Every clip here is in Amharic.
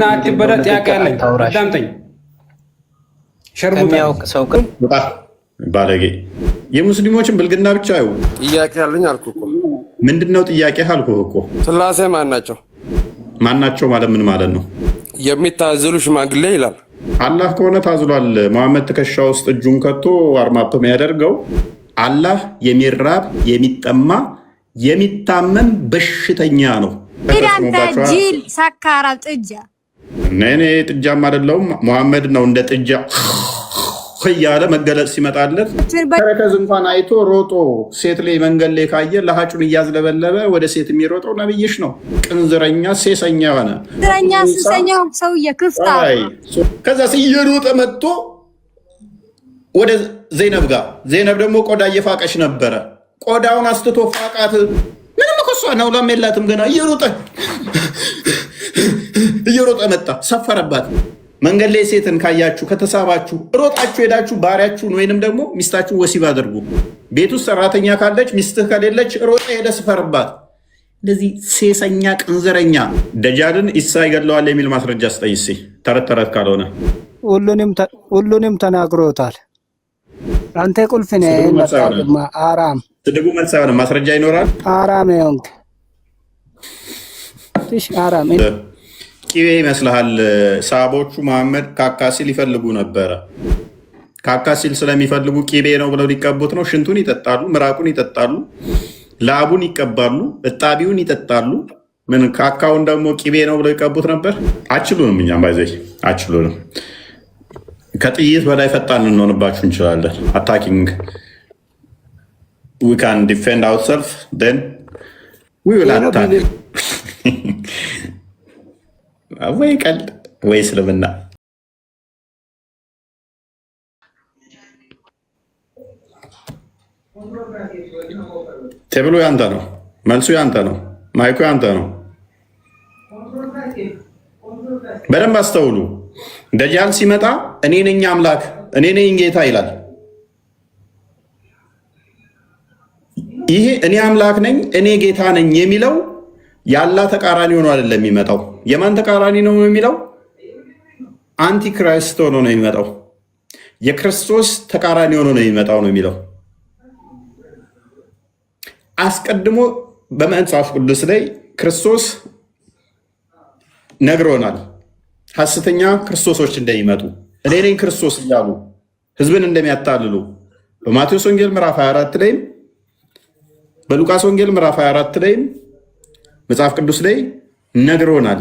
ብልግና አትበዳ ጥያቄ አለኝ አዳምጠኝ ሸርሙጣ ሰው ባለጌ የሙስሊሞችን ብልግና ብቻ አይው ጥያቄ አለኝ አልኩ እኮ ምንድነው ጥያቄ አልኩህ እኮ ስላሴ ማናቸው ማለት ምን ማለት ነው የሚታዘሉ ሽማግሌ ይላል አላህ ከሆነ ታዝሏል መሐመድ ተከሻ ውስጥ እጁን ከቶ አርማፕ የሚያደርገው አላህ የሚራብ የሚጠማ የሚታመም በሽተኛ ነው ኢዳንተ ጂል ሳካራ ጥጃ ነኔ ጥጃም አይደለም መሐመድ ነው እንደ ጥጃ ያለ መገለጽ ሲመጣለት ተረከዝ እንኳን አይቶ ሮጦ ሴት ላይ መንገድ ላይ ካየ ለሃጩን እያዝለበለበ ወደ ሴት የሚሮጠው ነብይሽ ነው ቅንዝረኛ ሴሰኛ ሆነ ቅንዝረኛ ሴሰኛ ሰውዬ ክፍታ ከዛ ሲየሮጠ መጥቶ ወደ ዘይነብ ደግሞ ቆዳ እየፋቀሽ ነበረ ቆዳውን አስተቶ ፋቃት ምንም እኮ ነው ለምየላትም ገና እየሮጠ መጣ ሰፈረባት መንገድ ላይ ሴትን ካያችሁ ከተሳባችሁ ሮጣችሁ ሄዳችሁ ባሪያችሁን ወይንም ደግሞ ሚስታችሁ ወሲብ አድርጉ ቤቱ ሰራተኛ ካለች ሚስትህ ከሌለች ሮጣ ሄደ ስፈርባት እንደዚህ ሴሰኛ ቅንዘረኛ ደጃልን ኢሳ ይገለዋል የሚል ማስረጃ አስጠይሲ ተረት ካልሆነ ሁሉንም ተናግሮታል አንተ ቁልፍ ነህ አራም ትድጉ መልስ አይሆንም ማስረጃ ይኖራል አራም ይሁንክ ትሽ አራም ቂቤ ይመስልሃል ሳቦቹ መሐመድ ካካሲል ይፈልጉ ነበረ ካካሲል ስለሚፈልጉ ቂቤ ነው ብለው ሊቀቡት ነው ሽንቱን ይጠጣሉ ምራቁን ይጠጣሉ ላቡን ይቀባሉ እጣቢውን ይጠጣሉ ምን ካካውን ደግሞ ቂቤ ነው ብለው ይቀቡት ነበር አችሉንም እኛም ባይዘይ አችሉንም ከጥይት በላይ ፈጣን እንሆንባችሁ እንችላለን አታኪንግ we can defend ourselves then we will attack ወይ ቀልድ ወይ እስልምና ቴብሉ ያንተ ነው መልሱ ያንተ ነው ማይኩ ያንተ ነው በደንብ አስተውሉ ደጃል ሲመጣ እኔ ነኝ አምላክ እኔ ነኝ ጌታ ይላል ይሄ እኔ አምላክ ነኝ እኔ ጌታ ነኝ የሚለው ያላ ተቃራኒ ሆኖ አይደለም የሚመጣው የማን ተቃራኒ ነው የሚለው አንቲክራይስት ሆኖ ነው የሚመጣው የክርስቶስ ተቃራኒ ሆኖ ነው የሚመጣው ነው የሚለው አስቀድሞ በመጽሐፍ ቅዱስ ላይ ክርስቶስ ነግሮናል ሐሰተኛ ክርስቶሶች እንደሚመጡ እኔ ነኝ ክርስቶስ እያሉ ህዝብን እንደሚያታልሉ በማቴዎስ ወንጌል ምዕራፍ 24 ላይ በሉቃስ ወንጌል ምዕራፍ 24 ላይ መጽሐፍ ቅዱስ ላይ ነግሮናል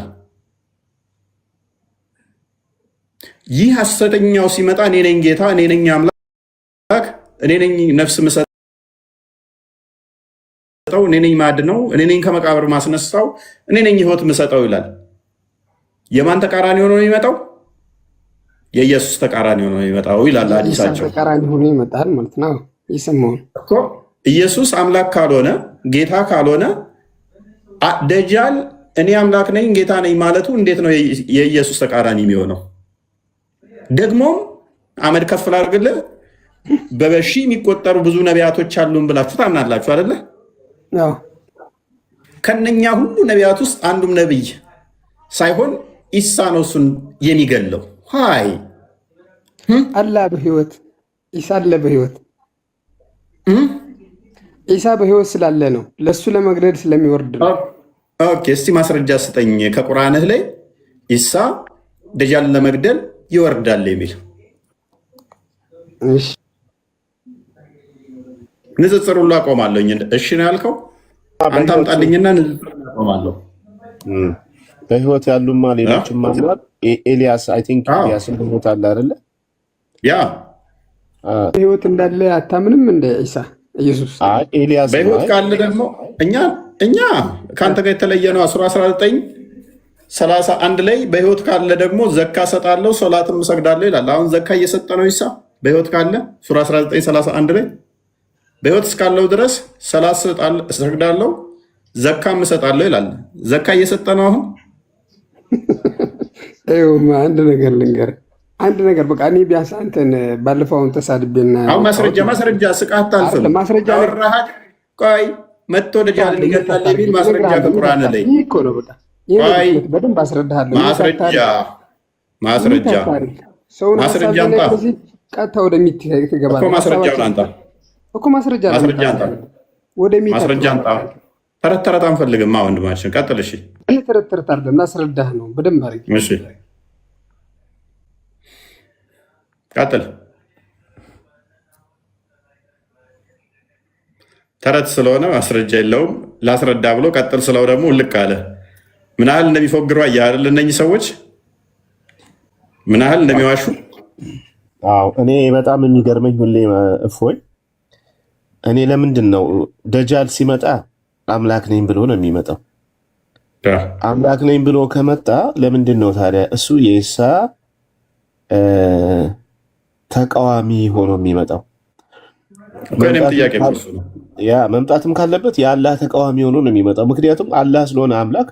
ይህ ሐሰተኛው ሲመጣ እኔ ነኝ ጌታ እኔ ነኝ አምላክ እኔ ነኝ ነፍስ ምሰጠው እኔ ነኝ ማድነው እኔ ነኝ ከመቃብር ማስነሳው እኔ ነኝ ህይወት ምሰጠው ይላል የማን ተቃራኒ ሆኖ ነው የሚመጣው የኢየሱስ ተቃራኒ ሆኖ ነው የሚመጣው ይላል ሐዲሳቸው ተቃራኒ ሆኖ ይመጣል ማለት ነው ይሰማው እኮ ኢየሱስ አምላክ ካልሆነ ጌታ ካልሆነ ደጃል እኔ አምላክ ነኝ ጌታ ነኝ ማለቱ እንዴት ነው የኢየሱስ ተቃራኒ የሚሆነው ደግሞ አመድ ከፍል አድርግልህ በበሺ የሚቆጠሩ ብዙ ነቢያቶች አሉን ብላችሁ ታምናላችሁ አይደለ አዎ ከነኛ ሁሉ ነቢያት ውስጥ አንዱም ነብይ ሳይሆን ኢሳ ነው እሱን የሚገለው ሃይ አላህ በህይወት ኢሳ አለ በህይወት ኢሳ በህይወት ስላለ ነው ለሱ ለመግደል ስለሚወርድ ነው ኦኬ እስቲ ማስረጃ ስጠኝ ከቁርአንህ ላይ ኢሳ ደጃልን ለመግደል ይወርዳል የሚል እሺ ንጽጽር ሁሉ አቆማለሁ እሺ ነው ያልከው አንተ አምጣልኝና ንጽጽር አቆማለሁ በህይወት ያሉማ ሌሎችም ማለት ኤልያስ አይ ቲንክ ኤልያስ በህይወት አለ አይደለ ያ በህይወት እንዳለ አታምንም እንደ ኢሳ ኢየሱስ ኤልያስ በህይወት ካለ ደግሞ እኛ ካንተ ጋር የተለየ ነው 19:31 ላይ በህይወት ካለ ደግሞ ዘካ ሰጣለሁ ሶላትም እሰግዳለሁ ይላል አሁን ዘካ እየሰጠ ነው ኢሳ በህይወት ካለ ሱራ 19:31 ላይ በህይወት እስካለው ድረስ ሰላት እሰግዳለሁ ዘካም እሰጣለሁ ይላል ዘካ እየሰጠ ነው አሁን አንድ ነገር ልንገር አንድ ነገር በቃ እኔ ቢያንስ አንተን ባለፈውን ተሳድቤና አሁን ማስረጃ ስቃት አልፈም ማስረጃ ቆይ መጥቶ ደጃልን ይገላል የሚል ማስረጃ ከቁርአን ላይ እኮ ነው በቃ በደንብ አስረዳሃለሁ። ማስረጃ ሰውን ማስረጃ አምጣ። ቀጥታ ወደሚታይ ትገባለህ እኮ ማስረጃ አንጣ። ማስረጃ አንጣ። ተረት አንፈልግማ ወንድማችን፣ ቀጥል። እሺ እኔ ተረት አይደለም ላስረዳህ ነው በደንብ አድርጌ። እሺ ቀጥል። ተረት ስለሆነ ማስረጃ የለውም። ላስረዳ ብሎ ቀጥል ስለው ደግሞ ልቅ አለ። ምን ያህል እንደሚፎግሩ አየህ አይደል? እነኚህ ሰዎች ምን ያህል እንደሚዋሹ። አዎ እኔ በጣም የሚገርመኝ ሁሌ እፎይ፣ እኔ ለምንድን ነው ደጃል ሲመጣ አምላክ ነኝ ብሎ ነው የሚመጣው? አምላክ ነኝ ብሎ ከመጣ ለምንድን ነው ታዲያ እሱ የኢሳ ተቃዋሚ ሆኖ የሚመጣው? ያ መምጣትም ካለበት የአላህ ተቃዋሚ ሆኖ ነው የሚመጣው። ምክንያቱም አላህ ስለሆነ አምላክ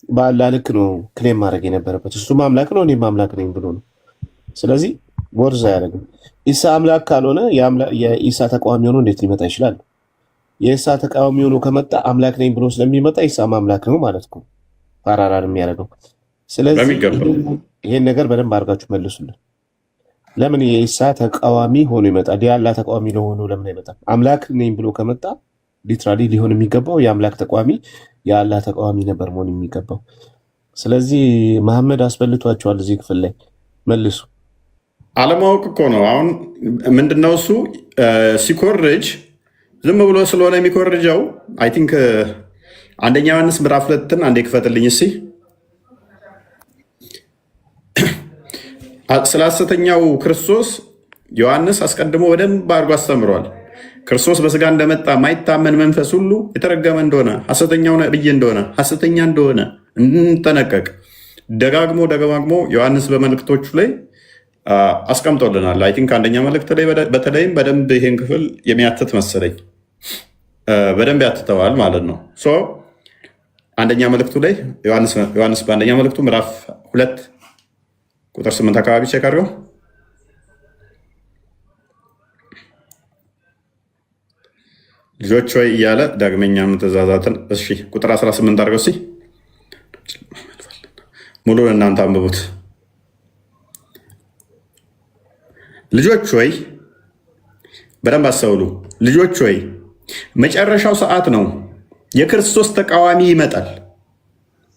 በአላህ ልክ ነው ክሌም ማድረግ የነበረበት። እሱም አምላክ ነው እኔም አምላክ ነኝ ብሎ ነው። ስለዚህ ቦርዛ ያደረግም ኢሳ አምላክ ካልሆነ የኢሳ ተቃዋሚ ሆኖ እንዴት ሊመጣ ይችላል? የኢሳ ተቃዋሚ ሆኖ ከመጣ አምላክ ነኝ ብሎ ስለሚመጣ ኢሳም አምላክ ነው ማለት ነው። ፓራራል የሚያደርገው። ስለዚህ ይሄን ነገር በደንብ አድርጋችሁ መልሱልን። ለምን የኢሳ ተቃዋሚ ሆኖ ይመጣል? የአላህ ተቃዋሚ ለሆኑ ለምን አይመጣም? አምላክ ነኝ ብሎ ከመጣ ሊትራሊ ሊሆን የሚገባው የአምላክ ተቃዋሚ የአላህ ተቃዋሚ ነበር መሆን የሚገባው። ስለዚህ መሐመድ አስበልቷቸዋል። እዚህ ክፍል ላይ መልሱ። አለማወቅ እኮ ነው። አሁን ምንድነው እሱ ሲኮርጅ ዝም ብሎ ስለሆነ የሚኮርጀው። አይ ቲንክ አንደኛ ዮሐንስ ምዕራፍ 2ን አንዴ ክፈትልኝ እስኪ። ስለ ሐሰተኛው ክርስቶስ ዮሐንስ አስቀድሞ በደንብ አድርጎ አስተምሯል። ክርስቶስ በስጋ እንደመጣ ማይታመን መንፈስ ሁሉ የተረገመ እንደሆነ፣ ሐሰተኛው ነብይ እንደሆነ፣ ሐሰተኛ እንደሆነ እንጠነቀቅ። ደጋግሞ ዮሐንስ በመልእክቶቹ ላይ አስቀምጦልናል። አይ ቲንክ አንደኛ መልእክት ላይ በተለይም በደንብ ይሄን ክፍል የሚያትት መሰለኝ በደንብ ያትተዋል ማለት ነው። አንደኛ መልእክቱ ላይ ዮሐንስ በአንደኛ መልእክቱ ምዕራፍ 2 ቁጥር 8 አካባቢ ቼክ አድርገው። ልጆች ሆይ እያለ ዳግመኛ ትእዛዛትን እሺ ቁጥር 18 አድርገው እስኪ ሙሉን እናንተ አንብቡት። ልጆች ሆይ በደንብ አስተውሉ። ልጆች ሆይ መጨረሻው ሰዓት ነው፣ የክርስቶስ ተቃዋሚ ይመጣል።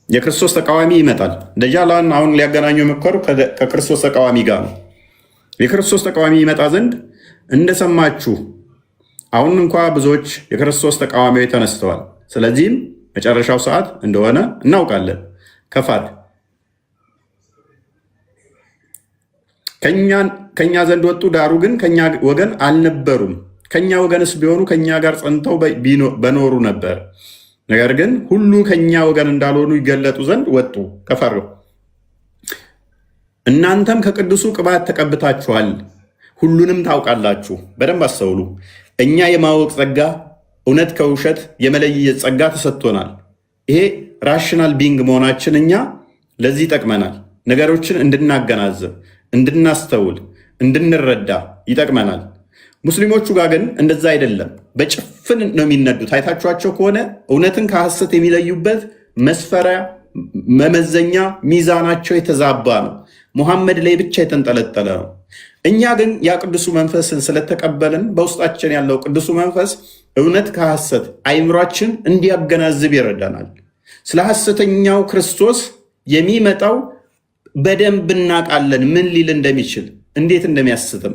የክርስቶስ ተቃዋሚ ይመጣል። ደጃላን አሁን ሊያገናኙ የመከሩ ከክርስቶስ ተቃዋሚ ጋር ነው። የክርስቶስ ተቃዋሚ ይመጣ ዘንድ እንደሰማችሁ አሁን እንኳ ብዙዎች የክርስቶስ ተቃዋሚዎች ተነስተዋል። ስለዚህም መጨረሻው ሰዓት እንደሆነ እናውቃለን። ከፋድ ከኛ ዘንድ ወጡ፣ ዳሩ ግን ከኛ ወገን አልነበሩም። ከኛ ወገንስ ቢሆኑ ከኛ ጋር ጸንተው በኖሩ ነበር። ነገር ግን ሁሉ ከኛ ወገን እንዳልሆኑ ይገለጡ ዘንድ ወጡ። ከፈሩ እናንተም ከቅዱሱ ቅባት ተቀብታችኋል፣ ሁሉንም ታውቃላችሁ። በደንብ አስተውሉ። እኛ የማወቅ ጸጋ፣ እውነት ከውሸት የመለየት ጸጋ ተሰጥቶናል። ይሄ ራሽናል ቢንግ መሆናችን እኛ ለዚህ ይጠቅመናል። ነገሮችን እንድናገናዘብ፣ እንድናስተውል፣ እንድንረዳ ይጠቅመናል። ሙስሊሞቹ ጋር ግን እንደዛ አይደለም። በጭፍን ነው የሚነዱት። አይታችኋቸው ከሆነ እውነትን ከሐሰት የሚለዩበት መስፈሪያ፣ መመዘኛ፣ ሚዛናቸው የተዛባ ነው። ሙሐመድ ላይ ብቻ የተንጠለጠለ ነው። እኛ ግን ያ ቅዱሱ መንፈስን ስለተቀበልን በውስጣችን ያለው ቅዱሱ መንፈስ እውነት ከሐሰት አይምሯችን እንዲያገናዝብ ይረዳናል። ስለ ሐሰተኛው ክርስቶስ የሚመጣው በደንብ እናውቃለን። ምን ሊል እንደሚችል፣ እንዴት እንደሚያስትም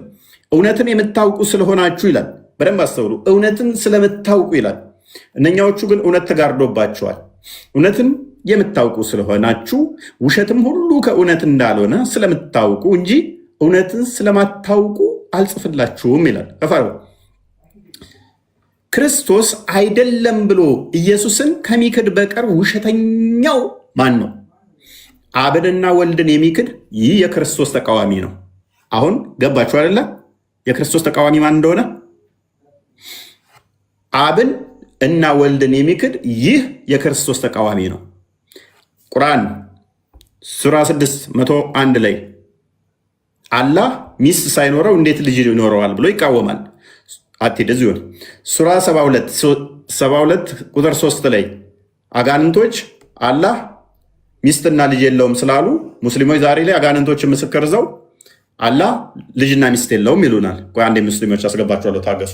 እውነትን የምታውቁ ስለሆናችሁ ይላል። በደንብ አስተውሉ። እውነትን ስለምታውቁ ይላል። እነኛዎቹ ግን እውነት ተጋርዶባቸዋል። እውነትን የምታውቁ ስለሆናችሁ ውሸትም ሁሉ ከእውነት እንዳልሆነ ስለምታውቁ እንጂ እውነትን ስለማታውቁ አልጽፍላችሁም ይላል። ክርስቶስ አይደለም ብሎ ኢየሱስን ከሚክድ በቀር ውሸተኛው ማን ነው? አብንና ወልድን የሚክድ ይህ የክርስቶስ ተቃዋሚ ነው። አሁን ገባችሁ አይደለ? የክርስቶስ ተቃዋሚ ማን እንደሆነ። አብን እና ወልድን የሚክድ ይህ የክርስቶስ ተቃዋሚ ነው። ቁርአን ሱራ 6:101 ላይ አላህ ሚስት ሳይኖረው እንዴት ልጅ ይኖረዋል ብሎ ይቃወማል። አትሄድ እዚሁ ሱራ 72 ቁጥር 3 ላይ አጋንንቶች አላህ ሚስትና ልጅ የለውም ስላሉ ሙስሊሞች ዛሬ ላይ አጋንንቶች ምስክር ይዘው አላህ ልጅና ሚስት የለውም ይሉናል። ቆይ አንዴ ሙስሊሞች አስገባቸዋለሁ፣ ታገሱ።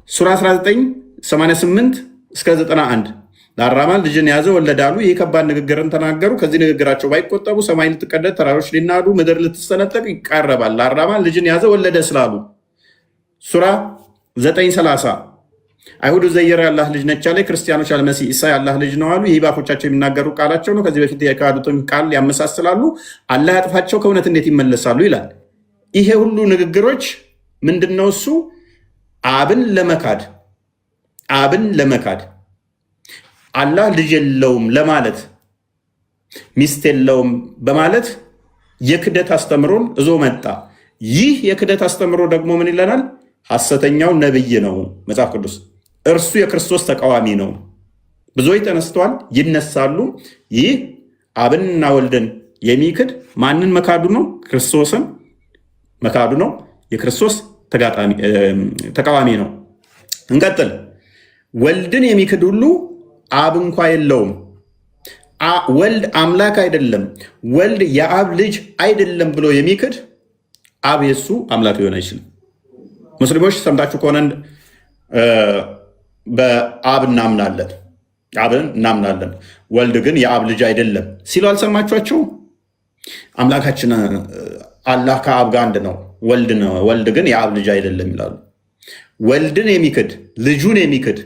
ሱራ 1988 እስከ 91 ለአራማን ልጅን ያዘ ወለዳሉ። ይህ ከባድ ንግግርን ተናገሩ። ከዚህ ንግግራቸው ባይቆጠቡ ሰማይ ልትቀደድ፣ ተራሮች ሊናዱ፣ ምድር ልትሰነጠቅ ይቃረባል። ለአራማን ልጅን ያዘ ወለደ ስላሉ። ሱራ 930 አይሁድ ዘይር የአላህ ልጅ ነች አለ። ክርስቲያኖች አልመሲህ ኢሳ የአላህ ልጅ ነው አሉ። ይህ ባፎቻቸው የሚናገሩ ቃላቸው ነው። ከዚህ በፊት የካዱትን ቃል ያመሳስላሉ። አላህ ያጥፋቸው፣ ከእውነት እንዴት ይመለሳሉ ይላል። ይሄ ሁሉ ንግግሮች ምንድነው? እሱ አብን ለመካድ አላህ ልጅ የለውም ለማለት ሚስት የለውም በማለት የክደት አስተምሮን እዞ መጣ። ይህ የክደት አስተምሮ ደግሞ ምን ይለናል? ሐሰተኛው ነብይ ነው መጽሐፍ ቅዱስ። እርሱ የክርስቶስ ተቃዋሚ ነው። ብዙዎች ተነስተዋል፣ ይነሳሉ። ይህ አብንና ወልድን የሚክድ ማንን መካዱ ነው? ክርስቶስን መካዱ ነው። የክርስቶስ ተቃዋሚ ነው። እንቀጥል። ወልድን የሚክድ ሁሉ አብ እንኳ የለውም። ወልድ አምላክ አይደለም፣ ወልድ የአብ ልጅ አይደለም ብሎ የሚክድ አብ የሱ አምላክ ሊሆን አይችልም። ሙስሊሞች ሰምታችሁ ከሆነ በአብ እናምናለን፣ አብን እናምናለን፣ ወልድ ግን የአብ ልጅ አይደለም ሲሉ አልሰማችኋቸው? አምላካችን አላህ ከአብ ጋር አንድ ነው፣ ወልድ ግን የአብ ልጅ አይደለም ይላሉ። ወልድን የሚክድ ልጁን የሚክድ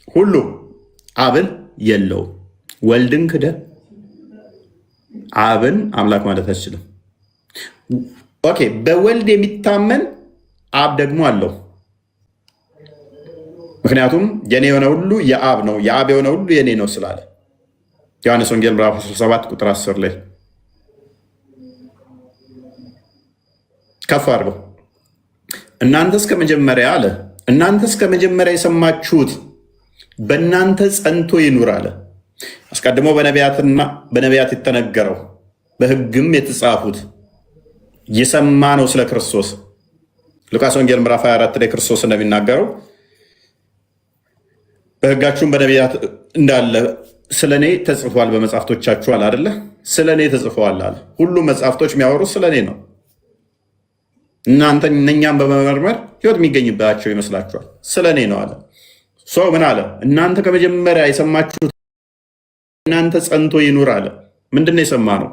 ሁሉ አብን የለውም። ወልድን ክደ አብን አምላክ ማለት አትችልም። ኦኬ፣ በወልድ የሚታመን አብ ደግሞ አለው። ምክንያቱም የኔ የሆነ ሁሉ የአብ ነው፣ የአብ የሆነ ሁሉ የኔ ነው ስላለ ዮሐንስ ወንጌል ምዕራፍ 17 ቁጥር 10 ላይ ከፍ አድርገው እናንተስ ከመጀመሪያ አለ፣ እናንተስ ከመጀመሪያ የሰማችሁት በእናንተ ጸንቶ ይኑር አለ። አስቀድሞ በነቢያት የተነገረው በሕግም የተጻፉት የሰማ ነው ስለ ክርስቶስ። ሉቃስ ወንጌል ምዕራፍ 24 ላይ ክርስቶስ እንደሚናገረው በሕጋችሁም በነቢያት እንዳለ ስለ እኔ ተጽፏል በመጽሐፍቶቻችሁ አለ አይደለ? ስለ እኔ ተጽፈዋል አለ። ሁሉም መጽሐፍቶች የሚያወሩት ስለ እኔ ነው። እናንተ እነኛም በመመርመር ሕይወት የሚገኝባቸው ይመስላችኋል፣ ስለ እኔ ነው አለ። ሰው ምን አለ? እናንተ ከመጀመሪያ የሰማችሁት እናንተ ጸንቶ ይኑር አለ። ምንድነው የሰማ ነው?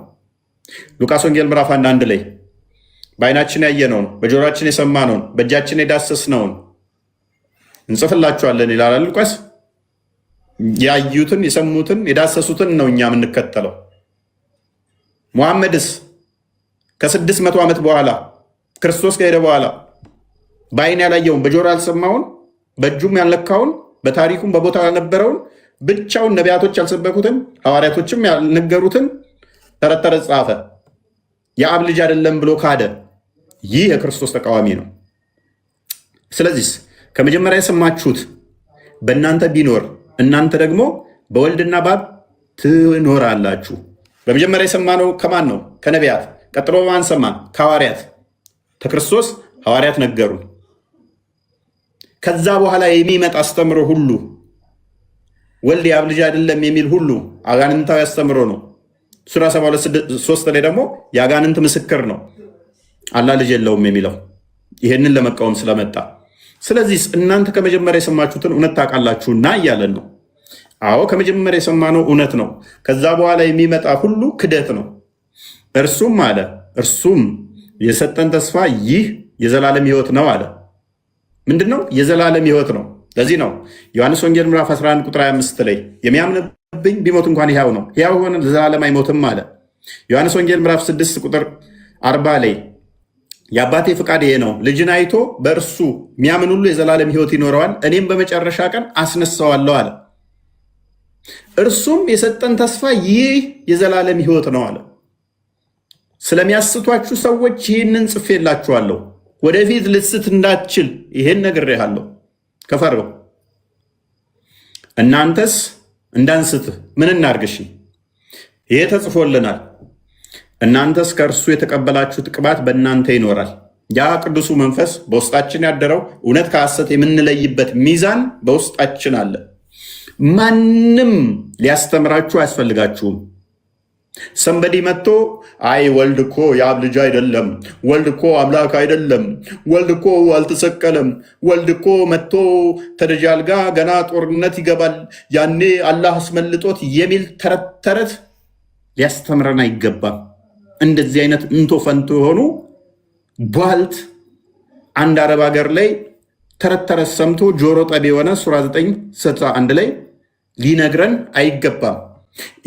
ሉቃስ ወንጌል ምዕራፍ 1 ላይ በዓይናችን ያየነውን በጆሮአችን የሰማነውን በእጃችን የዳሰስነውን እንጽፍላችኋለን ይላል ሉቃስ። ያዩትን የሰሙትን የዳሰሱትን ነው እኛ የምንከተለው። ሙሐመድስ ከ600 ዓመት በኋላ ክርስቶስ ከሄደ በኋላ በዓይን ያላየውን በጆሮ ያልሰማውን በእጁም ያልነካውን በታሪኩም በቦታ ያልነበረውን ብቻውን ነቢያቶች ያልሰበኩትን ሐዋርያቶችም ያልነገሩትን ተረት ተረት ጻፈ። የአብ ልጅ አይደለም ብሎ ካደ። ይህ የክርስቶስ ተቃዋሚ ነው። ስለዚህ ከመጀመሪያ የሰማችሁት በእናንተ ቢኖር እናንተ ደግሞ በወልድና በአብ ትኖራላችሁ። በመጀመሪያ የሰማነው ከማን ነው? ከነቢያት። ቀጥሎ በማን ሰማን? ከሐዋርያት። ከክርስቶስ ሐዋርያት ነገሩን። ከዛ በኋላ የሚመጣ አስተምሮ ሁሉ ወልድ የአብ ልጅ አይደለም የሚል ሁሉ አጋንንታዊ አስተምሮ ነው። ሱራ 72:3 ላይ ደግሞ የአጋንንት ምስክር ነው አላህ ልጅ የለውም የሚለው ይህንን ለመቃወም ስለመጣ። ስለዚህ እናንተ ከመጀመሪያ የሰማችሁትን እውነት ታውቃላችሁና እያለን ነው። አዎ ከመጀመሪያ የሰማነው እውነት ነው። ከዛ በኋላ የሚመጣ ሁሉ ክደት ነው። እርሱም የሰጠን ተስፋ ይህ የዘላለም ሕይወት ነው አለ። ምንድን ነው? የዘላለም ሕይወት ነው። ለዚህ ነው ዮሐንስ ወንጌል ምዕራፍ 11 ቁጥር 25 ላይ የሚያምንብኝ ቢሞት እንኳን ሕያው ነው፣ ሕያው ሆነ ለዘላለም አይሞትም አለ። ዮሐንስ ወንጌል ምዕራፍ 6 ቁጥር 40 ላይ የአባቴ ፍቃድ ይሄ ነው፣ ልጅን አይቶ በእርሱ የሚያምን ሁሉ የዘላለም ሕይወት ይኖረዋል፣ እኔም በመጨረሻ ቀን አስነሳዋለሁ አለ። እርሱም የሰጠን ተስፋ ይህ የዘላለም ሕይወት ነው አለ። ስለሚያስቷችሁ ሰዎች ይህንን ጽፌላችኋለሁ፣ ወደፊት ልስት እንዳትችል ይሄን ነግሬሃለሁ። ከፈርበው እናንተስ እንዳንስትህ ምን እናድርግሽ? ይሄ ተጽፎልናል። እናንተስ ከእርሱ የተቀበላችሁት ቅባት በእናንተ ይኖራል። ያ ቅዱሱ መንፈስ በውስጣችን ያደረው እውነት ከሐሰት የምንለይበት ሚዛን በውስጣችን አለ። ማንም ሊያስተምራችሁ አያስፈልጋችሁም። ሰንበዲ መጥቶ አይ ወልድ እኮ የአብ ልጅ አይደለም፣ ወልድ እኮ አምላክ አይደለም፣ ወልድ እኮ አልተሰቀለም፣ ወልድ እኮ መጥቶ ተደጃል ጋ ገና ጦርነት ይገባል ያኔ አላህ አስመልጦት የሚል ተረት ተረት ሊያስተምረን አይገባም። እንደዚህ አይነት እንቶ ፈንቶ የሆኑ ቧልት አንድ አረብ ሀገር ላይ ተረት ተረት ሰምቶ ጆሮ ጠቢ የሆነ ሱራ 9:61 ላይ ሊነግረን አይገባም።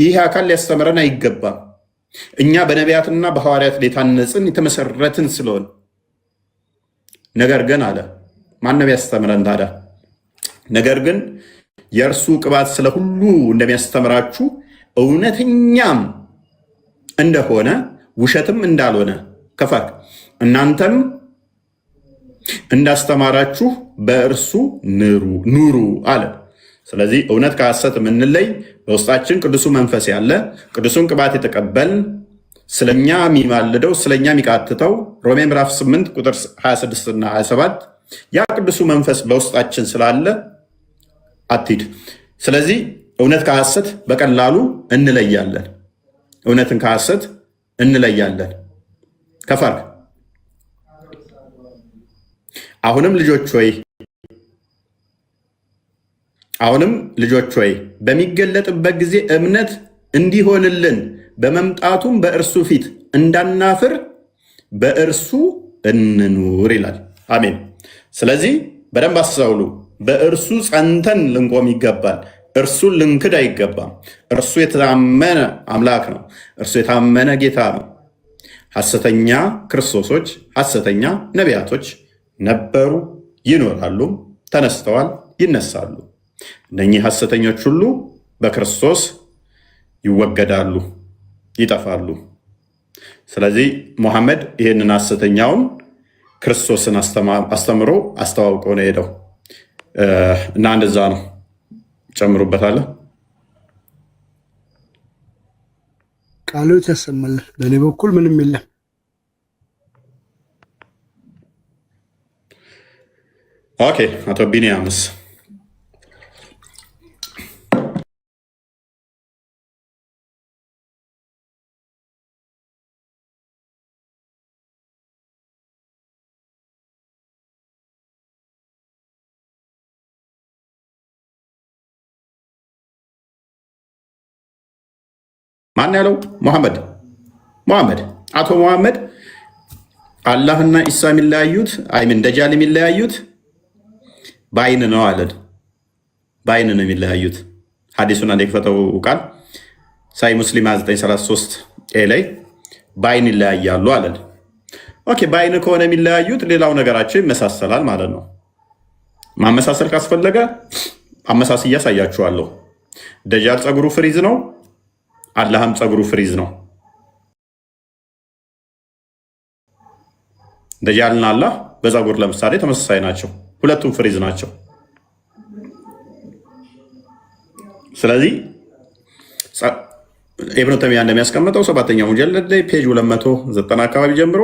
ይህ አካል ሊያስተምረን አይገባም። እኛ በነቢያትና በሐዋርያት ላይ የታነጽን የተመሰረትን ስለሆን፣ ነገር ግን አለ ማነው ያስተምረን ታዲያ? ነገር ግን የእርሱ ቅባት ስለ ሁሉ እንደሚያስተምራችሁ እውነተኛም እንደሆነ ውሸትም እንዳልሆነ ከፋክ እናንተም እንዳስተማራችሁ በእርሱ ኑሩ አለ። ስለዚህ እውነት ከሐሰት የምንለይ በውስጣችን ቅዱሱ መንፈስ ያለ ቅዱሱን ቅባት የተቀበል ስለኛ የሚማልደው ስለኛ የሚቃትተው ሮሜ ምዕራፍ 8 ቁጥር 26 እና 27 ያ ቅዱሱ መንፈስ በውስጣችን ስላለ አትሂድ። ስለዚህ እውነት ከሐሰት በቀላሉ እንለያለን። እውነትን ከሐሰት እንለያለን። ከፈር አሁንም ልጆች ሆይ በሚገለጥበት ጊዜ እምነት እንዲሆንልን በመምጣቱም በእርሱ ፊት እንዳናፍር በእርሱ እንኑር ይላል። አሜን። ስለዚህ በደንብ አስተውሉ። በእርሱ ጸንተን ልንቆም ይገባል። እርሱን ልንክድ አይገባም። እርሱ የታመነ አምላክ ነው። እርሱ የታመነ ጌታ ነው። ሐሰተኛ ክርስቶሶች፣ ሐሰተኛ ነቢያቶች ነበሩ፣ ይኖራሉ፣ ተነስተዋል፣ ይነሳሉ። እነኚህ ሐሰተኞች ሁሉ በክርስቶስ ይወገዳሉ፣ ይጠፋሉ። ስለዚህ ሙሐመድ ይህንን ሐሰተኛውን ክርስቶስን አስተምሮ አስተዋውቆ ነው ሄደው እና እንደዛ ነው። ጨምሩበታለ። ቃሉ ተሰማል። በእኔ በኩል ምንም የለም። ኦኬ አቶ ቢኒያምስ? ማን ያለው? ሙሐመድ አቶ ሙሐመድ አላህና ኢሳ የሚለያዩት አይምን ደጃል የሚለያዩት በአይን ነው አለን። በአይን ነው የሚለያዩት። ሐዲሱን አንዴ ክፈተው ቃል ሳይ ሙስሊም 933 ላይ በአይን ይለያያሉ አለን። ኦኬ በአይን ከሆነ የሚለያዩት ሌላው ነገራቸው ይመሳሰላል ማለት ነው። ማመሳሰል ካስፈለገ አመሳስ እያሳያችኋለሁ። ደጃል ፀጉሩ ፍሪዝ ነው፣ አላህም ፀጉሩ ፍሪዝ ነው። ደጃልና አላህ በፀጉር ለምሳሌ ተመሳሳይ ናቸው። ሁለቱም ፍሪዝ ናቸው። ስለዚህ ኢብኑ ተይሚያ እንደሚያስቀምጠው 7ኛው ሙጀለድ ላይ ፔጅ 290 አካባቢ ጀምሮ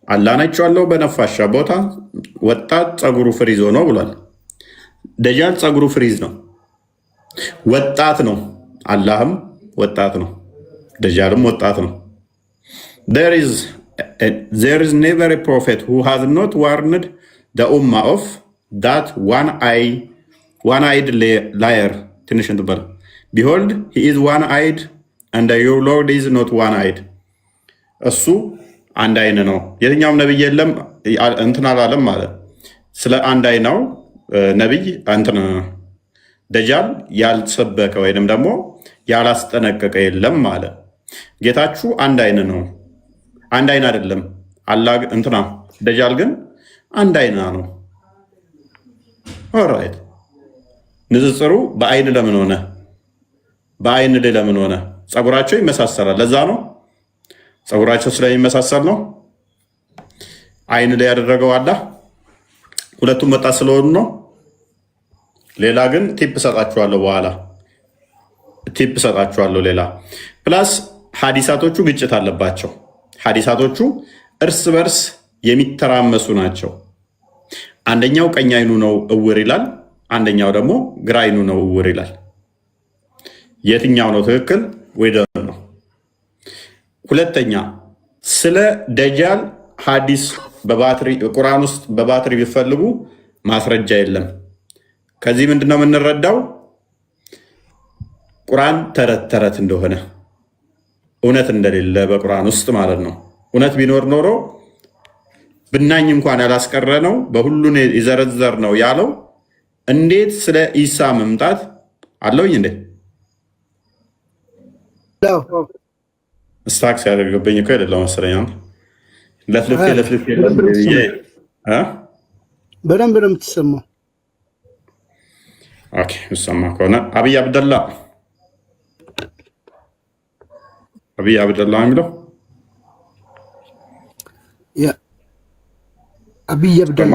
አላህን አይቼዋለሁ በነፋሻ ቦታ ወጣት ፀጉሩ ፍሪዝ ሆኖ ብሏል። ደጃል ፀጉሩ ፍሪዝ ነው፣ ወጣት ነው። አላህም ወጣት ነው፣ ደጃልም ወጣት ነው። There is never a prophet who has not warned the ummah of that one-eyed liar. ትንሽ እንትበል Behold, he is one-eyed and your Lord is not one-eyed. እሱ አንድ አይን ነው። የትኛውም ነብይ የለም እንትን አላለም ማለት ስለ አንድ አይናው ነብይ እንትን ደጃል ያልሰበከ ወይንም ደግሞ ያላስጠነቀቀ የለም ማለት። ጌታችሁ አንድ አይን ነው፣ አንድ አይን አይደለም። አላህ እንትና ደጃል ግን አንድ አይና ነው። ኦልራይት ንጽጽሩ በአይን ለምን ሆነ? በአይን ላይ ለምን ሆነ? ፀጉራቸው ይመሳሰላል። ለዛ ነው ፀጉራቸው ስለሚመሳሰል ነው አይን ላይ ያደረገው አላህ። ሁለቱም ወጣት ስለሆኑ ነው። ሌላ ግን ቲፕ ሰጣችኋለሁ፣ በኋላ ቲፕ ሰጣችኋለሁ። ሌላ ፕላስ ሐዲሳቶቹ ግጭት አለባቸው። ሐዲሳቶቹ እርስ በርስ የሚተራመሱ ናቸው። አንደኛው ቀኝ አይኑ ነው እውር ይላል፣ አንደኛው ደግሞ ግራ ዓይኑ ነው እውር ይላል። የትኛው ነው ትክክል ወይ ነው? ሁለተኛ ስለ ደጃል ሐዲስ በባትሪ ቁርአን ውስጥ በባትሪ ቢፈልጉ ማስረጃ የለም። ከዚህ ምንድነው የምንረዳው? ቁርአን ተረት ተረት እንደሆነ እውነት እንደሌለ በቁርአን ውስጥ ማለት ነው። እውነት ቢኖር ኖሮ ብናኝ እንኳን ያላስቀረ ነው በሁሉን ይዘረዘር ነው ያለው። እንዴት ስለ ኢሳ መምጣት አለውኝ እንዴ ስታክስ ያደርግብኝ እኮ አይደለም መሰለኝ። ለፍልፌ በደንብ ነው የምትሰማው። ኦኬ ሰማ ከሆነ አብይ አብደላ የሚለው አብይ አብደላ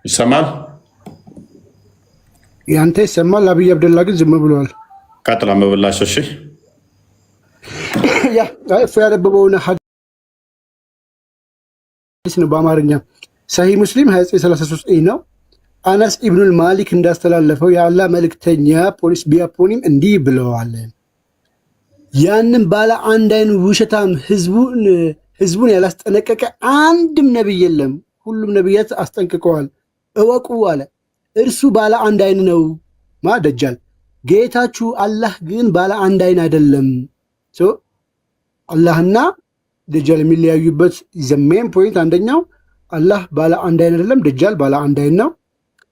ይሰማል። ያንተ ይሰማል። አብይ አብደላ ግን ዝም ብለዋል። ቀጥላ መብላሽ። እሺ ያ እፎ ያነበበውን ሐዲስ ነው በአማርኛ ሰሂህ ሙስሊም 2933 ነው። አነስ ኢብኑል ማሊክ እንዳስተላለፈው የአላህ መልእክተኛ ፖሊስ ቢያፖኒም እንዲህ ብለዋል። ያንን ባለ አንድ አይኑ ውሸታም ህዝቡን ያላስጠነቀቀ አንድም ነብይ የለም። ሁሉም ነብያት አስጠንቅቀዋል። እወቁ አለ። እርሱ ባለ አንድ አይን ነው ደጃል። ጌታችሁ አላህ ግን ባለ አንድ አይን አይደለም። አላህና ደጃል የሚለያዩበት ዘሜን ፖይንት አንደኛው አላህ ባለ አንድ አይን አይደለም፣ ደጃል ባለ አንድ አይን ነው።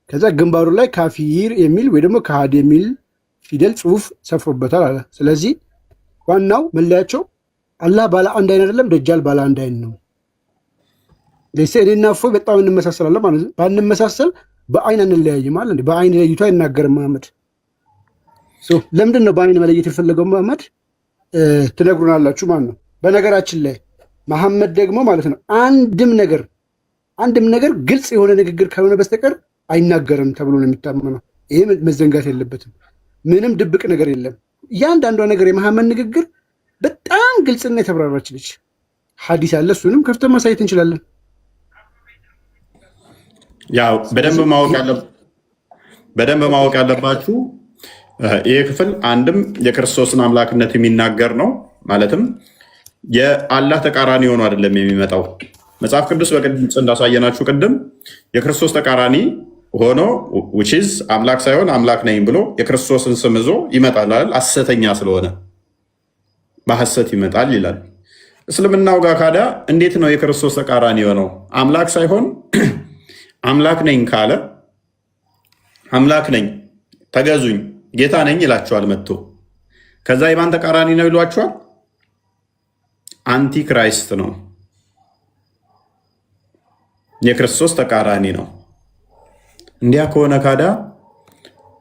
ከዛ ግንባሩ ላይ ካፊር የሚል ወይ ደግሞ ከሃዲ የሚል ፊደል ጽሁፍ ሰፍሮበታል አለ። ስለዚህ ዋናው መለያቸው አላህ ባለ አንድ አይን አይደለም፣ ደጃል ባለ አንድ አይን ነው። እኔና እፎይ በጣም እንመሳሰላለን ማለት ነው። ባንመሳሰል በአይን አንለያይም አለ። በአይን ለይቶ አይናገርም መሐመድ። ለምንድን ነው በአይን መለየት የፈለገው መሐመድ? ትነግሩናላችሁ ማለት ነው። በነገራችን ላይ መሐመድ ደግሞ ማለት ነው አንድም ነገር ግልጽ የሆነ ንግግር ካልሆነ በስተቀር አይናገርም ተብሎ ነው የሚታመነው። ይሄ መዘንጋት የለበትም። ምንም ድብቅ ነገር የለም። እያንዳንዷ ነገር የመሐመድ ንግግር በጣም ግልጽና የተብራራች ነች። ሐዲስ አለ፣ እሱንም ከፍተን ማሳየት እንችላለን። ያው በደንብ ማወቅ ያለባችሁ ይህ ክፍል አንድም የክርስቶስን አምላክነት የሚናገር ነው። ማለትም የአላህ ተቃራኒ ሆኖ አይደለም የሚመጣው። መጽሐፍ ቅዱስ በግልጽ እንዳሳየናችሁ ቅድም የክርስቶስ ተቃራኒ ሆኖ ውቺዝ አምላክ ሳይሆን አምላክ ነኝ ብሎ የክርስቶስን ስም ይዞ ይመጣል። ሐሰተኛ ስለሆነ በሐሰት ይመጣል ይላል። እስልምናው ጋር ካዲያ እንዴት ነው የክርስቶስ ተቃራኒ የሆነው? አምላክ ሳይሆን አምላክ ነኝ ካለ አምላክ ነኝ ተገዙኝ ጌታ ነኝ ይላቸዋል መጥቶ። ከዛ የማን ተቃራኒ ነው ይሏቸዋል? አንቲክራይስት ነው፣ የክርስቶስ ተቃራኒ ነው። እንዲያ ከሆነ ካዳ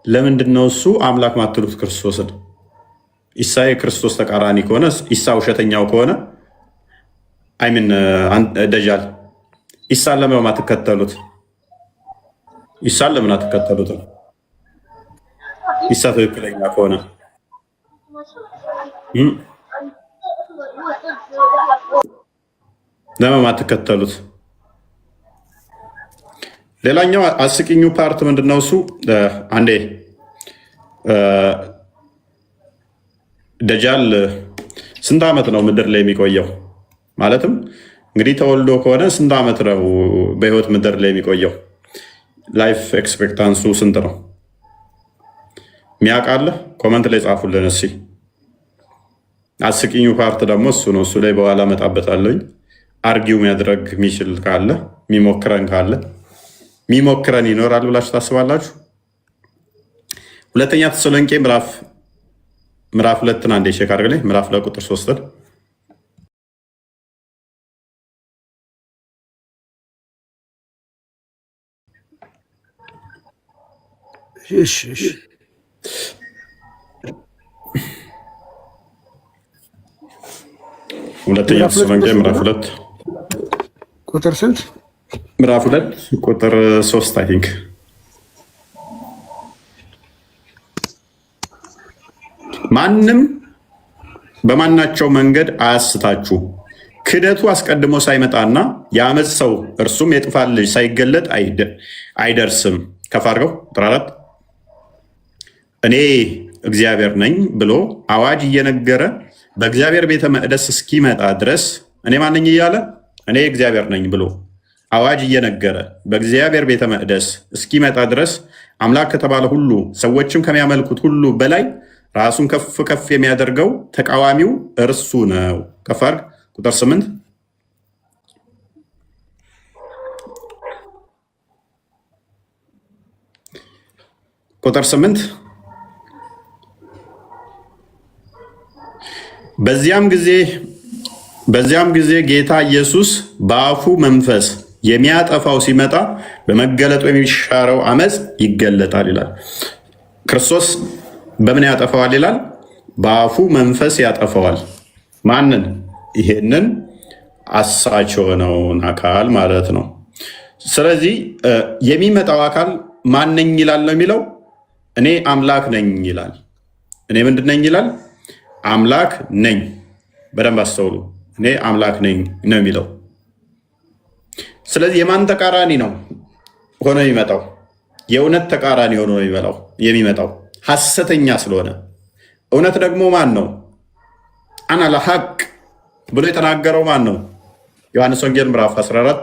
ለምንድን ነው እሱ አምላክ ማትሉት ክርስቶስን? ኢሳ የክርስቶስ ተቃራኒ ከሆነ ኢሳ ውሸተኛው ከሆነ አይምን ደጃል ኢሳን ለምን አትከተሉት? ኢሳን ለምን አትከተሉት? ኢሳ ትክክለኛ ከሆነ ለምን አትከተሉት? ሌላኛው አስቂኙ ፓርት ምንድነው? እሱ አንዴ ደጃል ስንት ዓመት ነው ምድር ላይ የሚቆየው? ማለትም እንግዲህ ተወልዶ ከሆነ ስንት ዓመት ነው በህይወት ምድር ላይ የሚቆየው? ላይፍ ኤክስፔክታንሱ ስንት ነው? ሚያውቃለ? ኮመንት ላይ ጻፉልን እስኪ። አስቂኙ ፓርት ደግሞ እሱ ነው። እሱ ላይ በኋላ መጣበታለኝ። አርጊው የሚያድረግ የሚችል ካለ ሚሞክረን ይኖራል ብላችሁ ታስባላችሁ? ሁለተኛ ተሰሎንቄ ምዕራፍ 2 አንዴ ቼክ አድርግልኝ። ምዕራፍ 2 ቁጥር 3 ሁለተኛ ተሰሎንቄ ምዕራፍ 2 ቁጥር ስንት? ምዕራፍ 2 ቁጥር 3 አይ ቲንክ። ማንም በማናቸው መንገድ አያስታችሁ፣ ክደቱ አስቀድሞ ሳይመጣና የአመፅ ሰው እርሱም የጥፋት ልጅ ሳይገለጥ አይደርስም። ከፍ አድርገው ቁጥር 4 እኔ እግዚአብሔር ነኝ ብሎ አዋጅ እየነገረ በእግዚአብሔር ቤተ መቅደስ እስኪመጣ ድረስ እኔ ማነኝ እያለ እኔ እግዚአብሔር ነኝ ብሎ አዋጅ እየነገረ በእግዚአብሔር ቤተ መቅደስ እስኪመጣ ድረስ አምላክ ከተባለ ሁሉ ሰዎችም ከሚያመልኩት ሁሉ በላይ ራሱን ከፍ ከፍ የሚያደርገው ተቃዋሚው እርሱ ነው። ከፍ አድርግ ቁጥር 8 ቁጥር 8 በዚያም ጊዜ ጌታ ኢየሱስ በአፉ መንፈስ የሚያጠፋው ሲመጣ በመገለጡ የሚሻረው አመፅ ይገለጣል ይላል። ክርስቶስ በምን ያጠፋዋል ይላል? በአፉ መንፈስ ያጠፋዋል። ማንን? ይሄንን አሳች የሆነውን አካል ማለት ነው። ስለዚህ የሚመጣው አካል ማነኝ ይላል ነው የሚለው። እኔ አምላክ ነኝ ይላል። እኔ ምንድን ነኝ ይላል? አምላክ ነኝ። በደንብ አስተውሉ። እኔ አምላክ ነኝ ነው የሚለው። ስለዚህ የማን ተቃራኒ ነው ሆኖ የሚመጣው? የእውነት ተቃራኒ ሆኖ የሚመጣው ሐሰተኛ ስለሆነ። እውነት ደግሞ ማን ነው? አና ለሐቅ ብሎ የተናገረው ማን ነው? ዮሐንስ ወንጌል ምዕራፍ 14